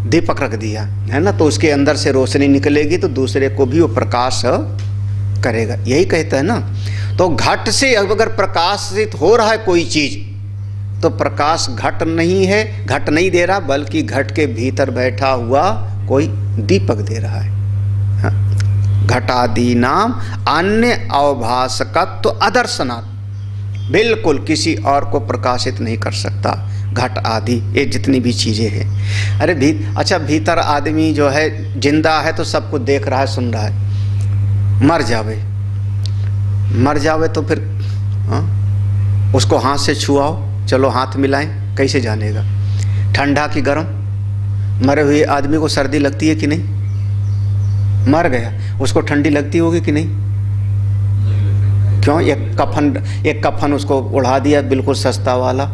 दीपक रख दिया, है ना, तो उसके अंदर से रोशनी निकलेगी तो दूसरे को भी वो प्रकाश करेगा। यही कहता है ना। तो घट से अगर प्रकाशित हो रहा है कोई चीज तो प्रकाश घट नहीं है, घट नहीं दे रहा, बल्कि घट के भीतर बैठा हुआ कोई दीपक दे रहा है। हाँ। घटादि नाम अन्य अवभासकत्व अदर्शनात्, बिल्कुल किसी और को प्रकाशित नहीं कर सकता घट आदि ये जितनी भी चीज़ें हैं। अरे अच्छा, भीतर आदमी जो है जिंदा है तो सब कुछ देख रहा है, सुन रहा है, मर जावे तो फिर उसको हाथ से छुआओ, चलो हाथ मिलाएं, कैसे जानेगा? ठंडा की गर्म? मरे हुए आदमी को सर्दी लगती है कि नहीं? मर गया, उसको ठंडी लगती होगी कि नहीं? क्यों? एक कफन उसको उड़ा दिया, बिल्कुल सस्ता वाला,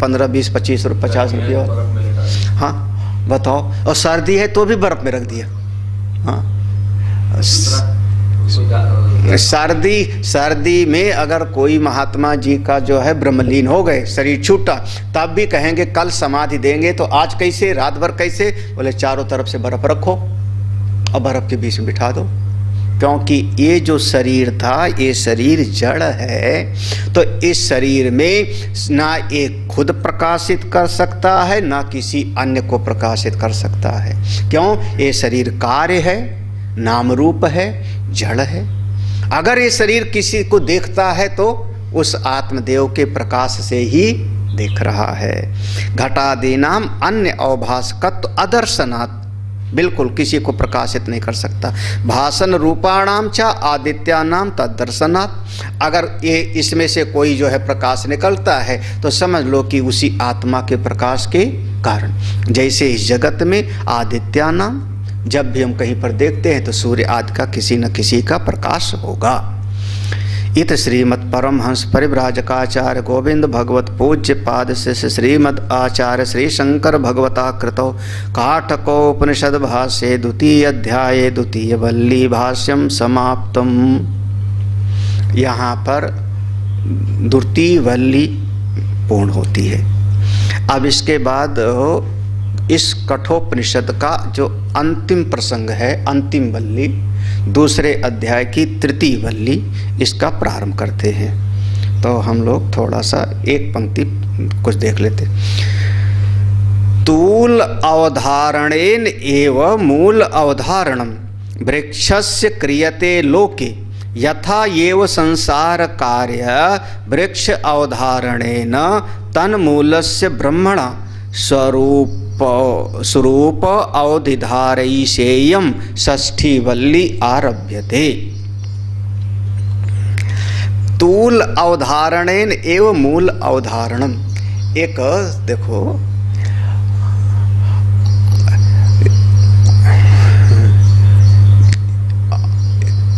15, 20, 25, 50 रुपये। हाँ बताओ, और सर्दी है तो भी बर्फ में रख दिया। हाँ, सर्दी में अगर कोई महात्मा जी का जो है ब्रह्मलीन हो गए, शरीर छूटा, तब भी कहेंगे कल समाधि देंगे, तो आज कैसे, रात भर कैसे? बोले चारों तरफ से बर्फ रखो और बर्फ के बीच में बिठा दो, क्योंकि ये जो शरीर था ये शरीर जड़ है, तो इस शरीर में ना ये खुद प्रकाशित कर सकता है ना किसी अन्य को प्रकाशित कर सकता है। क्यों? ये शरीर कार्य है, नाम रूप है, जड़ है। अगर ये शरीर किसी को देखता है तो उस आत्मदेव के प्रकाश से ही देख रहा है। घटादि नाम अन्य अवभासकत्व अदर्शनात्, बिल्कुल किसी को प्रकाशित नहीं कर सकता। भाषण रूपाणाम च आदित्यानाम तदर्शनात्, अगर ये इसमें से कोई जो है प्रकाश निकलता है तो समझ लो कि उसी आत्मा के प्रकाश के कारण। जैसे इस जगत में आदित्यानाम, जब भी हम कहीं पर देखते हैं तो सूर्य आदि का किसी न किसी का प्रकाश होगा। इत श्रीमद् परमहंस परिव्राजकाचार्य गोविंद भगवत पूज्य पाद शिष्य श्रीमद् आचार्य श्री शंकर भगवता कृतो काठकोपनिषद भाष्ये द्वितीय अध्याये द्वितीय वल्ली भाष्यम समाप्तम। यहाँ पर द्वितीय वल्ली पूर्ण होती है। अब इसके बाद इस कठोपनिषद का जो अंतिम प्रसंग है, अंतिम वल्ली, दूसरे अध्याय की तृतीय वल्ली, इसका प्रारंभ करते हैं। तो हम लोग थोड़ा सा एक पंक्ति कुछ देख लेते। तूल अवधारणेन एव मूल अवधारणम वृक्षस्य क्रियते लोके यथा एव संसार कार्य वृक्ष अवधारणेन तन्मूलस्य ब्रह्मणा स्वरूप अवधिधारयिषेयं षष्ठी वल्ली आरभ्यते। तूल अवधारणेन एव मूल अवधारणम। एक देखो,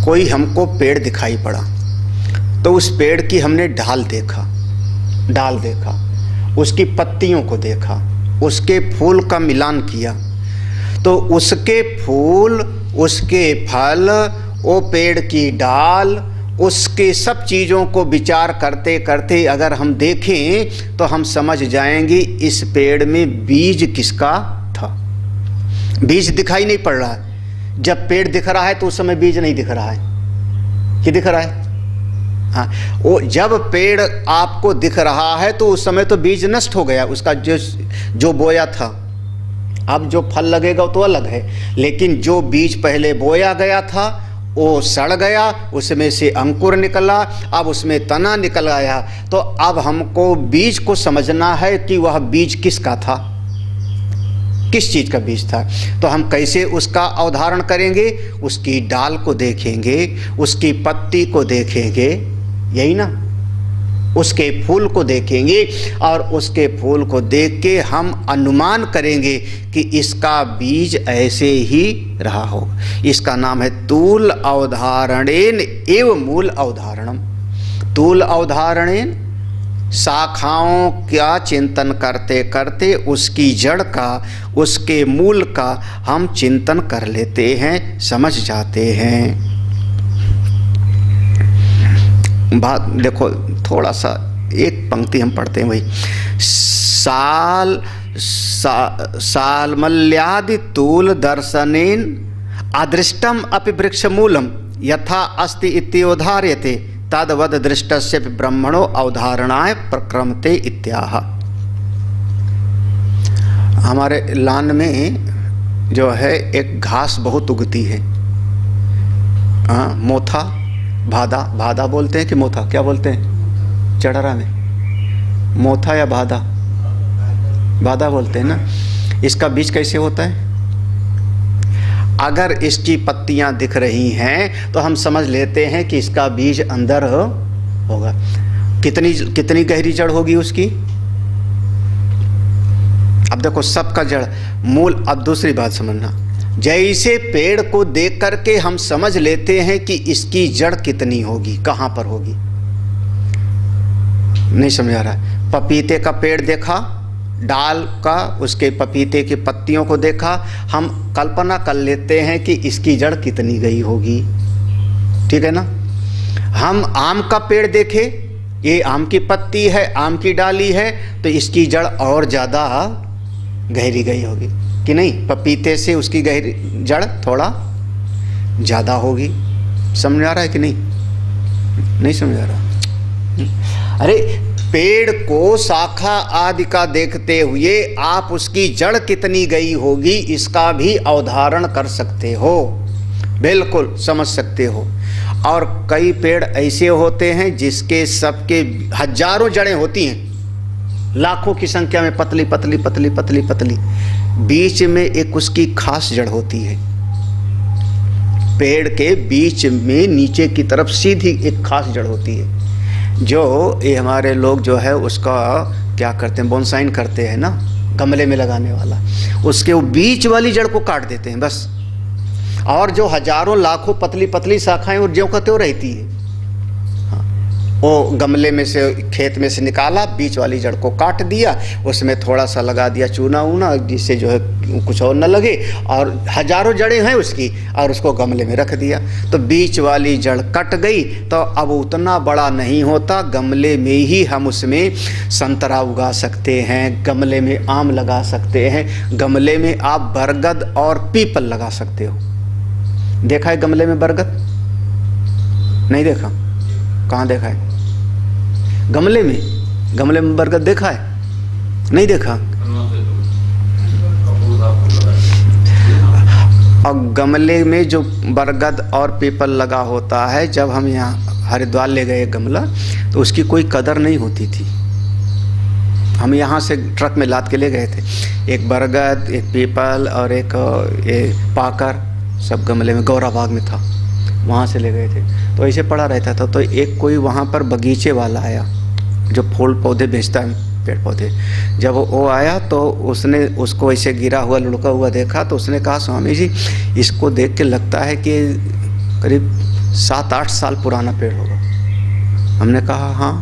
कोई हमको पेड़ दिखाई पड़ा तो उस पेड़ की हमने डाल देखा, उसकी पत्तियों को देखा, उसके फूल का मिलान किया, तो उसके फूल, उसके फल, वो पेड़ की डाल, उसके सब चीज़ों को विचार करते करते अगर हम देखें तो हम समझ जाएंगे इस पेड़ में बीज किसका था। बीज दिखाई नहीं पड़ रहा है। जब पेड़ दिख रहा है तो उस समय बीज नहीं दिख रहा है कि दिख रहा है? हाँ, वो जब पेड़ आपको दिख रहा है तो उस समय तो बीज नष्ट हो गया, उसका जो बोया था। अब जो फल लगेगा तो अलग है, लेकिन जो बीज पहले बोया गया था वो सड़ गया, उसमें से अंकुर निकला, अब उसमें तना निकल आया। तो अब हमको बीज को समझना है कि वह बीज किसका था, किस चीज़ का बीज था। तो हम कैसे उसका अवधारण करेंगे? उसकी डाल को देखेंगे, उसकी पत्ती को देखेंगे, यही ना, उसके फूल को देखेंगे, और उसके फूल को देख के हम अनुमान करेंगे कि इसका बीज ऐसे ही रहा होगा। इसका नाम है तूल अवधारणेन एव मूल अवधारणम। तूल अवधारणेन, शाखाओं का चिंतन करते करते उसकी जड़ का, उसके मूल का हम चिंतन कर लेते हैं, समझ जाते हैं। बात देखो, थोड़ा सा एक पंक्ति हम पढ़ते हैं वही। सालमल्यादि तूल दर्शनेन अदृष्टम अपि वृक्ष मूलम यथा अस्ति इत्योधार्यते तद्वद दृष्टस्य ब्रह्मणो अवधारणाय प्रक्रमते इत्याह। हमारे लान में जो है एक घास बहुत उगती है, मोथा, भादा, भादा बोलते हैं कि मोथा, क्या बोलते हैं चढ़रा में? मोथा या भादा? भादा बोलते हैं ना। इसका बीज कैसे होता है? अगर इसकी पत्तियां दिख रही हैं तो हम समझ लेते हैं कि इसका बीज अंदर होगा। कितनी गहरी जड़ होगी उसकी? अब देखो, सबका जड़ मूल। अब दूसरी बात समझना, जैसे पेड़ को देख करके हम समझ लेते हैं कि इसकी जड़ कितनी होगी, कहां पर होगी। नहीं समझ आ रहा है? पपीते का पेड़ देखा, डाल का, उसके पपीते की पत्तियों को देखा, हम कल्पना कर लेते हैं कि इसकी जड़ कितनी गई होगी। ठीक है ना? हम आम का पेड़ देखे, ये आम की पत्ती है, आम की डाली है, तो इसकी जड़ और ज़्यादा गहरी गई होगी कि नहीं? पपीते से उसकी गहरी जड़ थोड़ा ज़्यादा होगी। समझ आ रहा है कि नहीं? नहीं समझ आ रहा? अरे, पेड़ को शाखा आदि का देखते हुए आप उसकी जड़ कितनी गई होगी इसका भी अवधारण कर सकते हो, बिल्कुल समझ सकते हो। और कई पेड़ ऐसे होते हैं जिसके सबके हजारों जड़ें होती हैं, लाखों की संख्या में, पतली पतली पतली पतली पतली, बीच में एक उसकी खास जड़ होती है। पेड़ के बीच में नीचे की तरफ सीधी एक खास जड़ होती है, जो ये हमारे लोग जो है उसका क्या करते हैं, बोनसाइन करते हैं ना, गमले में लगाने वाला, उसके वो बीच वाली जड़ को काट देते हैं बस। और जो हजारों लाखों पतली पतली शाखाएं और ज्यों का त्यों रहती है, वो गमले में से, खेत में से निकाला, बीच वाली जड़ को काट दिया, उसमें थोड़ा सा लगा दिया चूना ऊना, जिससे जो है कुछ और न लगे, और हजारों जड़ें हैं उसकी, और उसको गमले में रख दिया। तो बीच वाली जड़ कट गई तो अब उतना बड़ा नहीं होता, गमले में ही हम उसमें संतरा उगा सकते हैं, गमले में आम लगा सकते हैं, गमले में आप बरगद और पीपल लगा सकते हो। देखा है गमले में बरगद? नहीं देखा? कहाँ देखा है? गमले में बरगद देखा है? नहीं देखा? और गमले में जो बरगद और पीपल लगा होता है, जब हम यहाँ हरिद्वार ले गए गमला, तो उसकी कोई कदर नहीं होती थी। हम यहाँ से ट्रक में लाद के ले गए थे, एक बरगद, एक पीपल और एक पाकर, सब गमले में, गौरा बाग में था, वहाँ से ले गए थे। तो ऐसे पड़ा रहता था। तो एक कोई वहाँ पर बगीचे वाला आया जो फूल पौधे बेचता है, पेड़ पौधे। जब वो आया तो उसने उसको ऐसे गिरा हुआ लुढ़का हुआ देखा, तो उसने कहा, स्वामी जी इसको देख के लगता है कि करीब 7-8 साल पुराना पेड़ होगा। हमने कहा हाँ,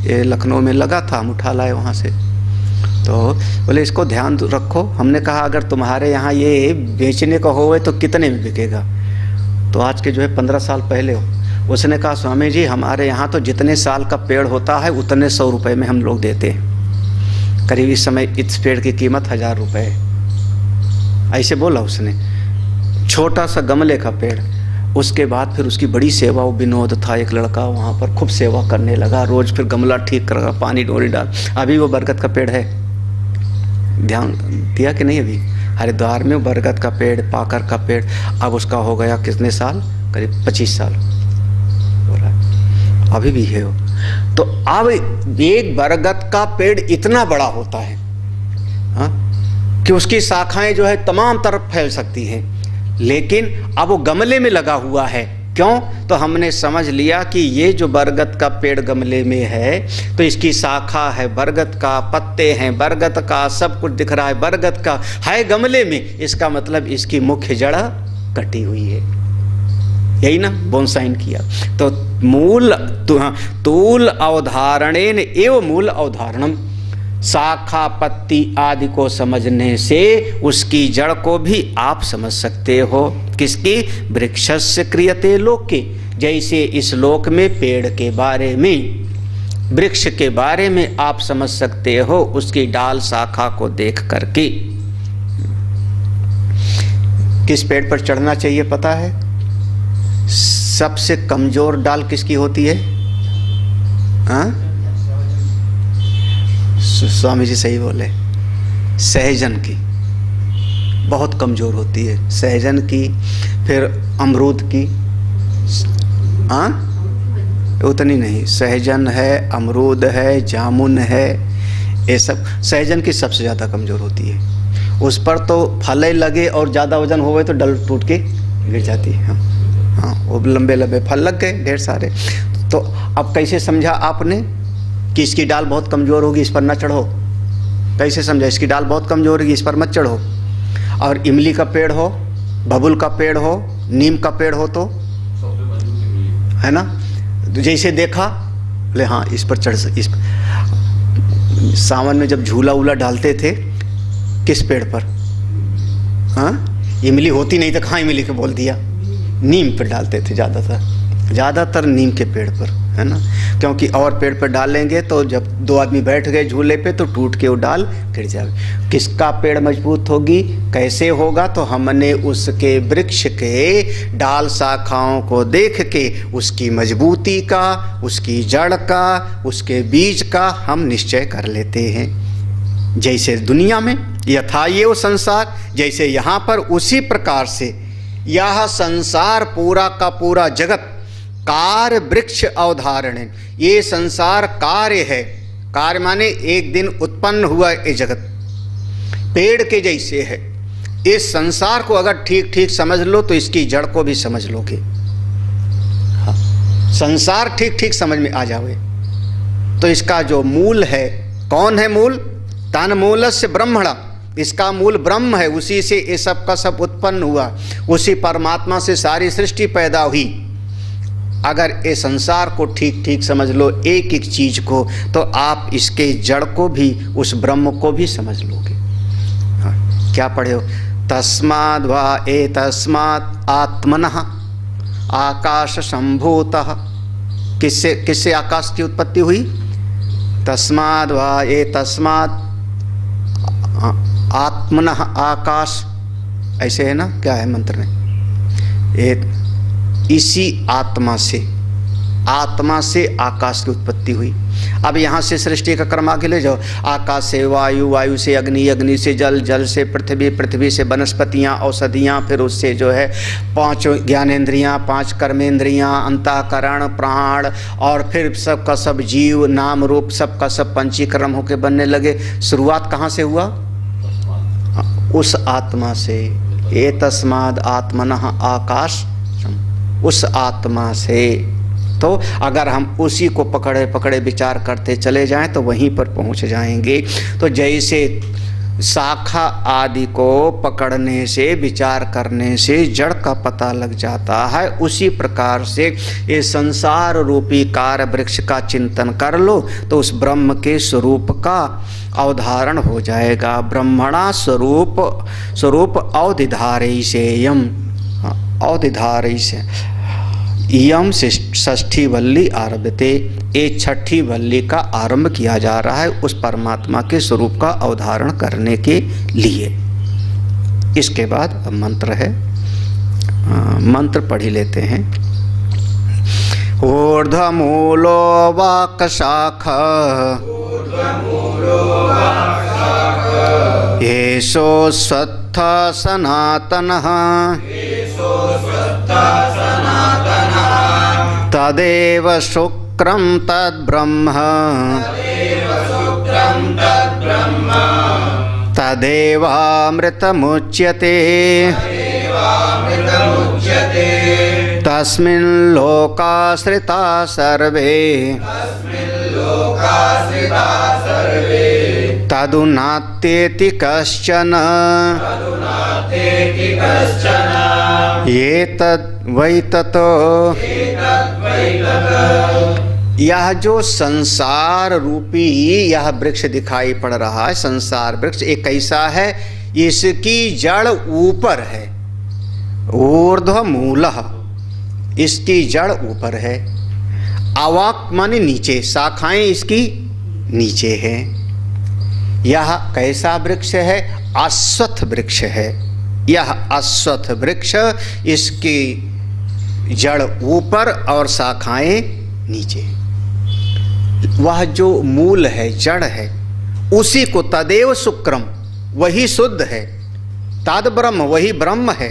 ये लखनऊ में लगा था, हम उठा लाए वहाँ से। तो बोले इसको ध्यान रखो। हमने कहा अगर तुम्हारे यहाँ ये बेचने का होवे तो कितने में बिकेगा? तो आज के जो है 15 साल पहले हो। उसने कहा स्वामी जी हमारे यहाँ तो जितने साल का पेड़ होता है उतने 100 रुपये में हम लोग देते हैं। करीब इस समय इस पेड़ की कीमत 1000 रुपये है, ऐसे बोला उसने। छोटा सा गमले का पेड़। उसके बाद फिर उसकी बड़ी सेवा, वो विनोद था एक लड़का, वहाँ पर खूब सेवा करने लगा, रोज़ फिर गमला ठीक कर रहा, पानी डोरी डाल। अभी वो बरगद का पेड़ है, ध्यान दिया कि नहीं? अभी हरिद्वार में बरगद का पेड़, पाकर का पेड़, अब उसका हो गया कितने साल? करीब 25 साल हो रहा है, अभी भी है वो। तो अब एक बरगद का पेड़ इतना बड़ा होता है कि उसकी शाखाएं जो है तमाम तरफ फैल सकती हैं, लेकिन अब वो गमले में लगा हुआ है। क्यों? तो हमने समझ लिया कि ये जो बरगद का पेड़ गमले में है तो इसकी शाखा है बरगद का, पत्ते हैं बरगद का, सब कुछ दिख रहा है बरगद का, है गमले में। इसका मतलब इसकी मुख्य जड़ कटी हुई है। यही ना बोनसाइन किया। तो मूल तूल अवधारणेन एवं मूल अवधारणम, शाखा पत्ती आदि को समझने से उसकी जड़ को भी आप समझ सकते हो। किसकी? वृक्षस्य क्रियते लोके, जैसे इस लोक में पेड़ के बारे में, वृक्ष के बारे में आप समझ सकते हो उसकी डाल शाखा को देख करके। किस पेड़ पर चढ़ना चाहिए पता है? सबसे कमजोर डाल किसकी होती है? हाँ, स्वामी जी सही बोले, सहजन की बहुत कमजोर होती है, सहजन की, फिर अमरूद की, हाँ उतनी नहीं, सहजन है, अमरूद है, जामुन है, ये सब सहजन की सबसे ज़्यादा कमज़ोर होती है। उस पर तो फल लगे और ज़्यादा वजन हो गए तो डल टूट के गिर जाती है। हाँ, वो लंबे लंबे फल लग गए ढेर सारे। तो अब कैसे समझा आपने कि इसकी डाल बहुत कमज़ोर होगी, इस पर न चढ़ो? कैसे समझा? इसकी डाल बहुत कमज़ोर होगी, इस पर मत चढ़ो। और इमली का पेड़ हो, बबुल का पेड़ हो, नीम का पेड़ हो तो है ना, जैसे देखा ले हाँ इस पर चढ़ इस पर। सावन में जब झूला वूला डालते थे किस पेड़ पर? हाँ, इमली होती नहीं तो कहाँ इमली के बोल दिया, नीम पर डालते थे ज़्यादातर नीम के पेड़ पर, है ना, क्योंकि और पेड़ पर डालेंगे तो जब दो आदमी बैठ गए झूले पे तो टूट के वो डाल गिर जाएगी। किसका पेड़ मजबूत होगी? कैसे होगा? तो हमने उसके वृक्ष के डाल शाखाओं को देख के उसकी मजबूती का, उसकी जड़ का, उसके बीज का हम निश्चय कर लेते हैं। जैसे दुनिया में यथा ये वो संसार, जैसे यहाँ पर उसी प्रकार से यह संसार पूरा का पूरा जगत कार्य वृक्ष अवधारण, ये संसार कार्य है। कार्य माने एक दिन उत्पन्न हुआ ये जगत पेड़ के जैसे है। इस संसार को अगर ठीक ठीक समझ लो तो इसकी जड़ को भी समझ लोगे। हाँ, संसार ठीक ठीक समझ में आ जावे तो इसका जो मूल है, कौन है मूल? तन मूलस्य ब्रह्मणा, इसका मूल ब्रह्म है, उसी से ये सब का सब उत्पन्न हुआ, उसी परमात्मा से सारी सृष्टि पैदा हुई। अगर ये संसार को ठीक ठीक समझ लो, एक एक चीज को, तो आप इसके जड़ को भी, उस ब्रह्म को भी समझ लोगे। हाँ, क्या पढ़े हो? तस्माद् वा एतस्मात् आत्मनः आकाश संभूतः। किससे आकाश की उत्पत्ति हुई? तस्माद् वा एतस्मात् आत्मनः आकाश, ऐसे है ना, क्या है मंत्र में? इसी आत्मा से आकाश की उत्पत्ति हुई। अब यहाँ से सृष्टि का क्रम आगे ले जाओ। आकाश से वायु, वायु से अग्नि, अग्नि से जल, जल से पृथ्वी, पृथ्वी से वनस्पतियाँ, औषधियाँ, फिर उससे जो है 5 ज्ञानेंद्रियाँ, 5 कर्मेंद्रियाँ, अंतःकरण, प्राण, और फिर सब का सब जीव, नाम रूप सब का सब पंचीकरण होकर बनने लगे। शुरुआत कहाँ से हुआ? उस आत्मा से। ये तस्माद् आत्मनः आकाश, उस आत्मा से। तो अगर हम उसी को पकड़े पकड़े विचार करते चले जाएं तो वहीं पर पहुंच जाएंगे। तो जैसे शाखा आदि को पकड़ने से, विचार करने से जड़ का पता लग जाता है, उसी प्रकार से ये संसार रूपी कार्य वृक्ष का चिंतन कर लो तो उस ब्रह्म के स्वरूप का अवधारण हो जाएगा। ब्रह्मणा स्वरूप अवधिधारय से यम, अवधिधारय से यम से षष्ठी वल्ली आरभते, एक छठी वल्ली का आरंभ किया जा रहा है उस परमात्मा के स्वरूप का अवधारण करने के लिए। इसके बाद अब मंत्र है, मंत्र पढ़ ही लेते हैं। ऊर्ध्वमूलो वाक्शाखा येषो स्वत्थ सनातनः तदेव शुक्रं तद्ब्रह्म तदेवामृतमुच्यते तस्मिन् लोकाश्रिता सर्वे तदुनात्येति कश्चन एतद् वै ततो। यह जो संसार रूपी यह वृक्ष दिखाई पड़ रहा है, संसार वृक्ष एक कैसा है, इसकी जड़ ऊपर है, ऊर्ध्व मूलः, इसकी जड़ ऊपर है, अवाक माने नीचे, शाखाएं इसकी नीचे हैं। यह कैसा वृक्ष है, अश्वत्थ वृक्ष है। यह अश्वत्थ वृक्ष, इसकी जड़ ऊपर और शाखाएं नीचे। वह जो मूल है, जड़ है, उसी को तदेव शुक्रम, वही शुद्ध है, तद ब्रह्म, वही ब्रह्म है,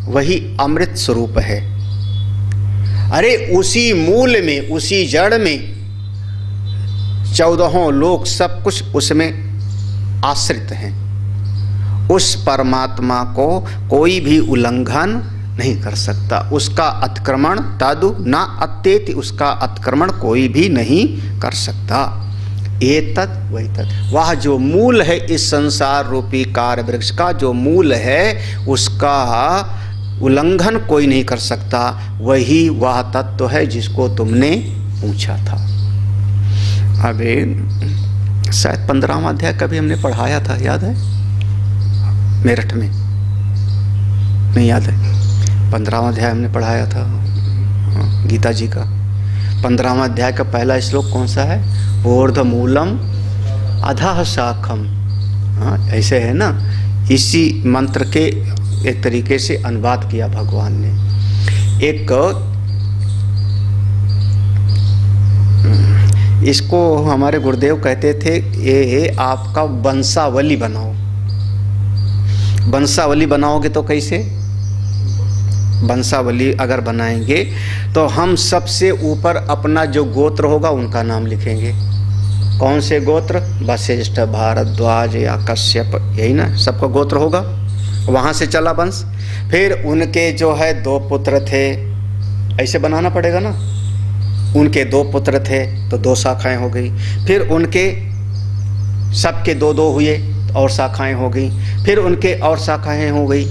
वही अमृत स्वरूप है। अरे उसी मूल में, उसी जड़ में 14 लोक सब कुछ उसमें आश्रित हैं। उस परमात्मा को कोई भी उल्लंघन नहीं कर सकता, उसका अतिक्रमण तदु न अत्येति, उसका अतिक्रमण कोई भी नहीं कर सकता। एतत् वही तत्, वह जो मूल है इस संसार रूपी कार्य वृक्ष का, जो मूल है उसका उल्लंघन कोई नहीं कर सकता, वही वह तत्व है जिसको तुमने पूछा था। अबे शायद 15वां अध्याय कभी हमने पढ़ाया था, याद है? मेरठ में नहीं याद है? 15वां अध्याय हमने पढ़ाया था गीता जी का। 15वां अध्याय का पहला श्लोक कौन सा है? ऊर्ध्व मूलम अधः शाखम। हाँ, ऐसे है ना। इसी मंत्र के एक तरीके से अनुवाद किया भगवान ने। एक इसको हमारे गुरुदेव कहते थे, ये आपका वंशावली बनाओ। वंशावली बनाओगे तो कैसे? वंशावली अगर बनाएंगे तो हम सबसे ऊपर अपना जो गोत्र होगा उनका नाम लिखेंगे। कौन से गोत्र? वशिष्ठ, भारद्वाज या कश्यप, यही ना सबका गोत्र होगा। वहाँ से चला वंश। फिर उनके जो है 2 पुत्र थे, ऐसे बनाना पड़ेगा ना। उनके 2 पुत्र थे तो 2 शाखाएं हो गई। फिर उनके सबके 2-2 हुए और शाखाएं हो गई। फिर उनके और शाखाएं हो गई।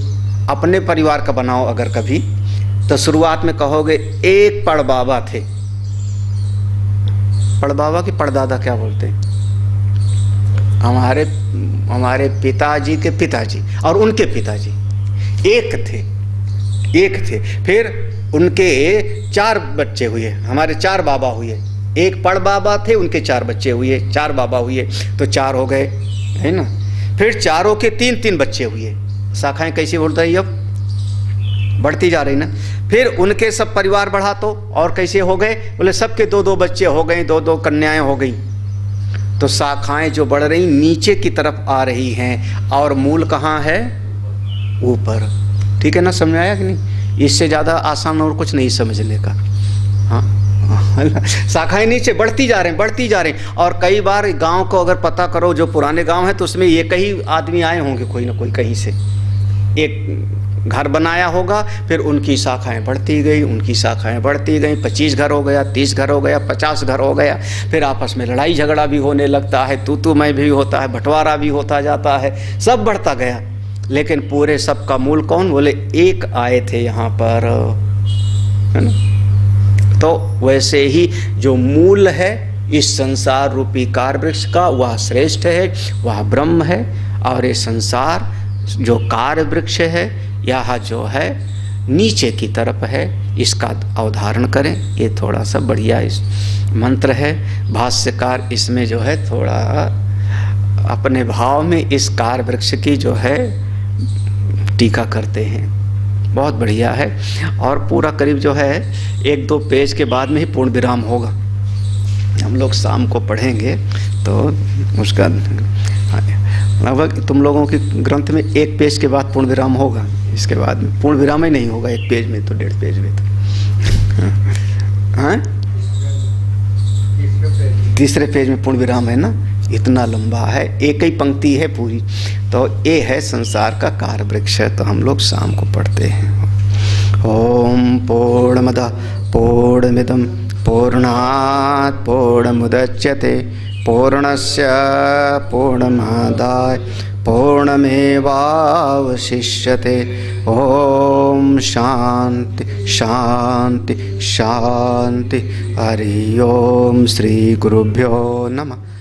अपने परिवार का बनाओ अगर कभी, तो शुरुआत में कहोगे एक पड़बाबा थे। पड़बाबा की पड़दादा क्या बोलते हैं? हमारे पिताजी के पिताजी और उनके पिताजी एक थे। फिर उनके 4 बच्चे हुए, हमारे 4 बाबा हुए। एक पड़ बाबा थे, उनके 4 बच्चे हुए, 4 बाबा हुए तो 4 हो गए, है ना। फिर चारों के 3-3 बच्चे हुए। शाखाएं कैसी बढ़ रही, अब बढ़ती जा रही ना। फिर उनके सब परिवार बढ़ा तो और कैसे हो गए? बोले सबके 2-2 बच्चे हो गए, 2-2 कन्याएं हो गई। तो शाखाएं जो बढ़ रही नीचे की तरफ आ रही हैं और मूल कहाँ है? ऊपर। ठीक है ना, समझ आया कि नहीं? इससे ज़्यादा आसान और कुछ नहीं समझने का। हाँ, शाखाएं नीचे बढ़ती जा रहे हैं। और कई बार गांव को अगर पता करो, जो पुराने गांव है, तो उसमें ये कई आदमी आए होंगे, कोई ना कोई कहीं से एक घर बनाया होगा। फिर उनकी शाखाएं बढ़ती गई, 25 घर हो गया, 30 घर हो गया, 50 घर हो गया। फिर आपस में लड़ाई झगड़ा भी होने लगता है, तू मैं भी होता है, बंटवारा भी होता जाता है, सब बढ़ता गया। लेकिन पूरे सब का मूल कौन? बोले एक आए थे यहाँ पर, है ना। तो वैसे ही जो मूल है इस संसार रूपी कार्य वृक्ष का, वह श्रेष्ठ है, वह ब्रह्म है। और ये संसार जो कार्य वृक्ष है, यह जो है नीचे की तरफ है, इसका अवधारण करें। ये थोड़ा सा बढ़िया इस मंत्र है। भाष्यकार इसमें जो है थोड़ा अपने भाव में इस कार्य वृक्ष की जो है टीका करते हैं। बहुत बढ़िया है। और पूरा करीब जो है 1-2 पेज के बाद में ही पूर्ण विराम होगा। हम लोग शाम को पढ़ेंगे तो उसका लगभग तुम लोगों के ग्रंथ में 1 पेज के बाद पूर्ण विराम होगा। इसके बाद में पूर्ण विराम ही नहीं होगा 1 पेज में, तो 1.5 पेज में तो हाँ, 3रे पेज में पूर्ण विराम है ना। इतना लंबा है, एक ही पंक्ति है पूरी। तो ये है संसार का कार्य वृक्ष। तो हम लोग शाम को पढ़ते हैं। ओम पूर्णमद पूर्णमिदं पूर्णात् पूर्णमुदच्यते पूर्णस्य पूर्णमादाय पूर्णमेवावशिष्यते। ओम शांति शांति शांति। हरि ओम। श्री गुरुभ्यो नमः।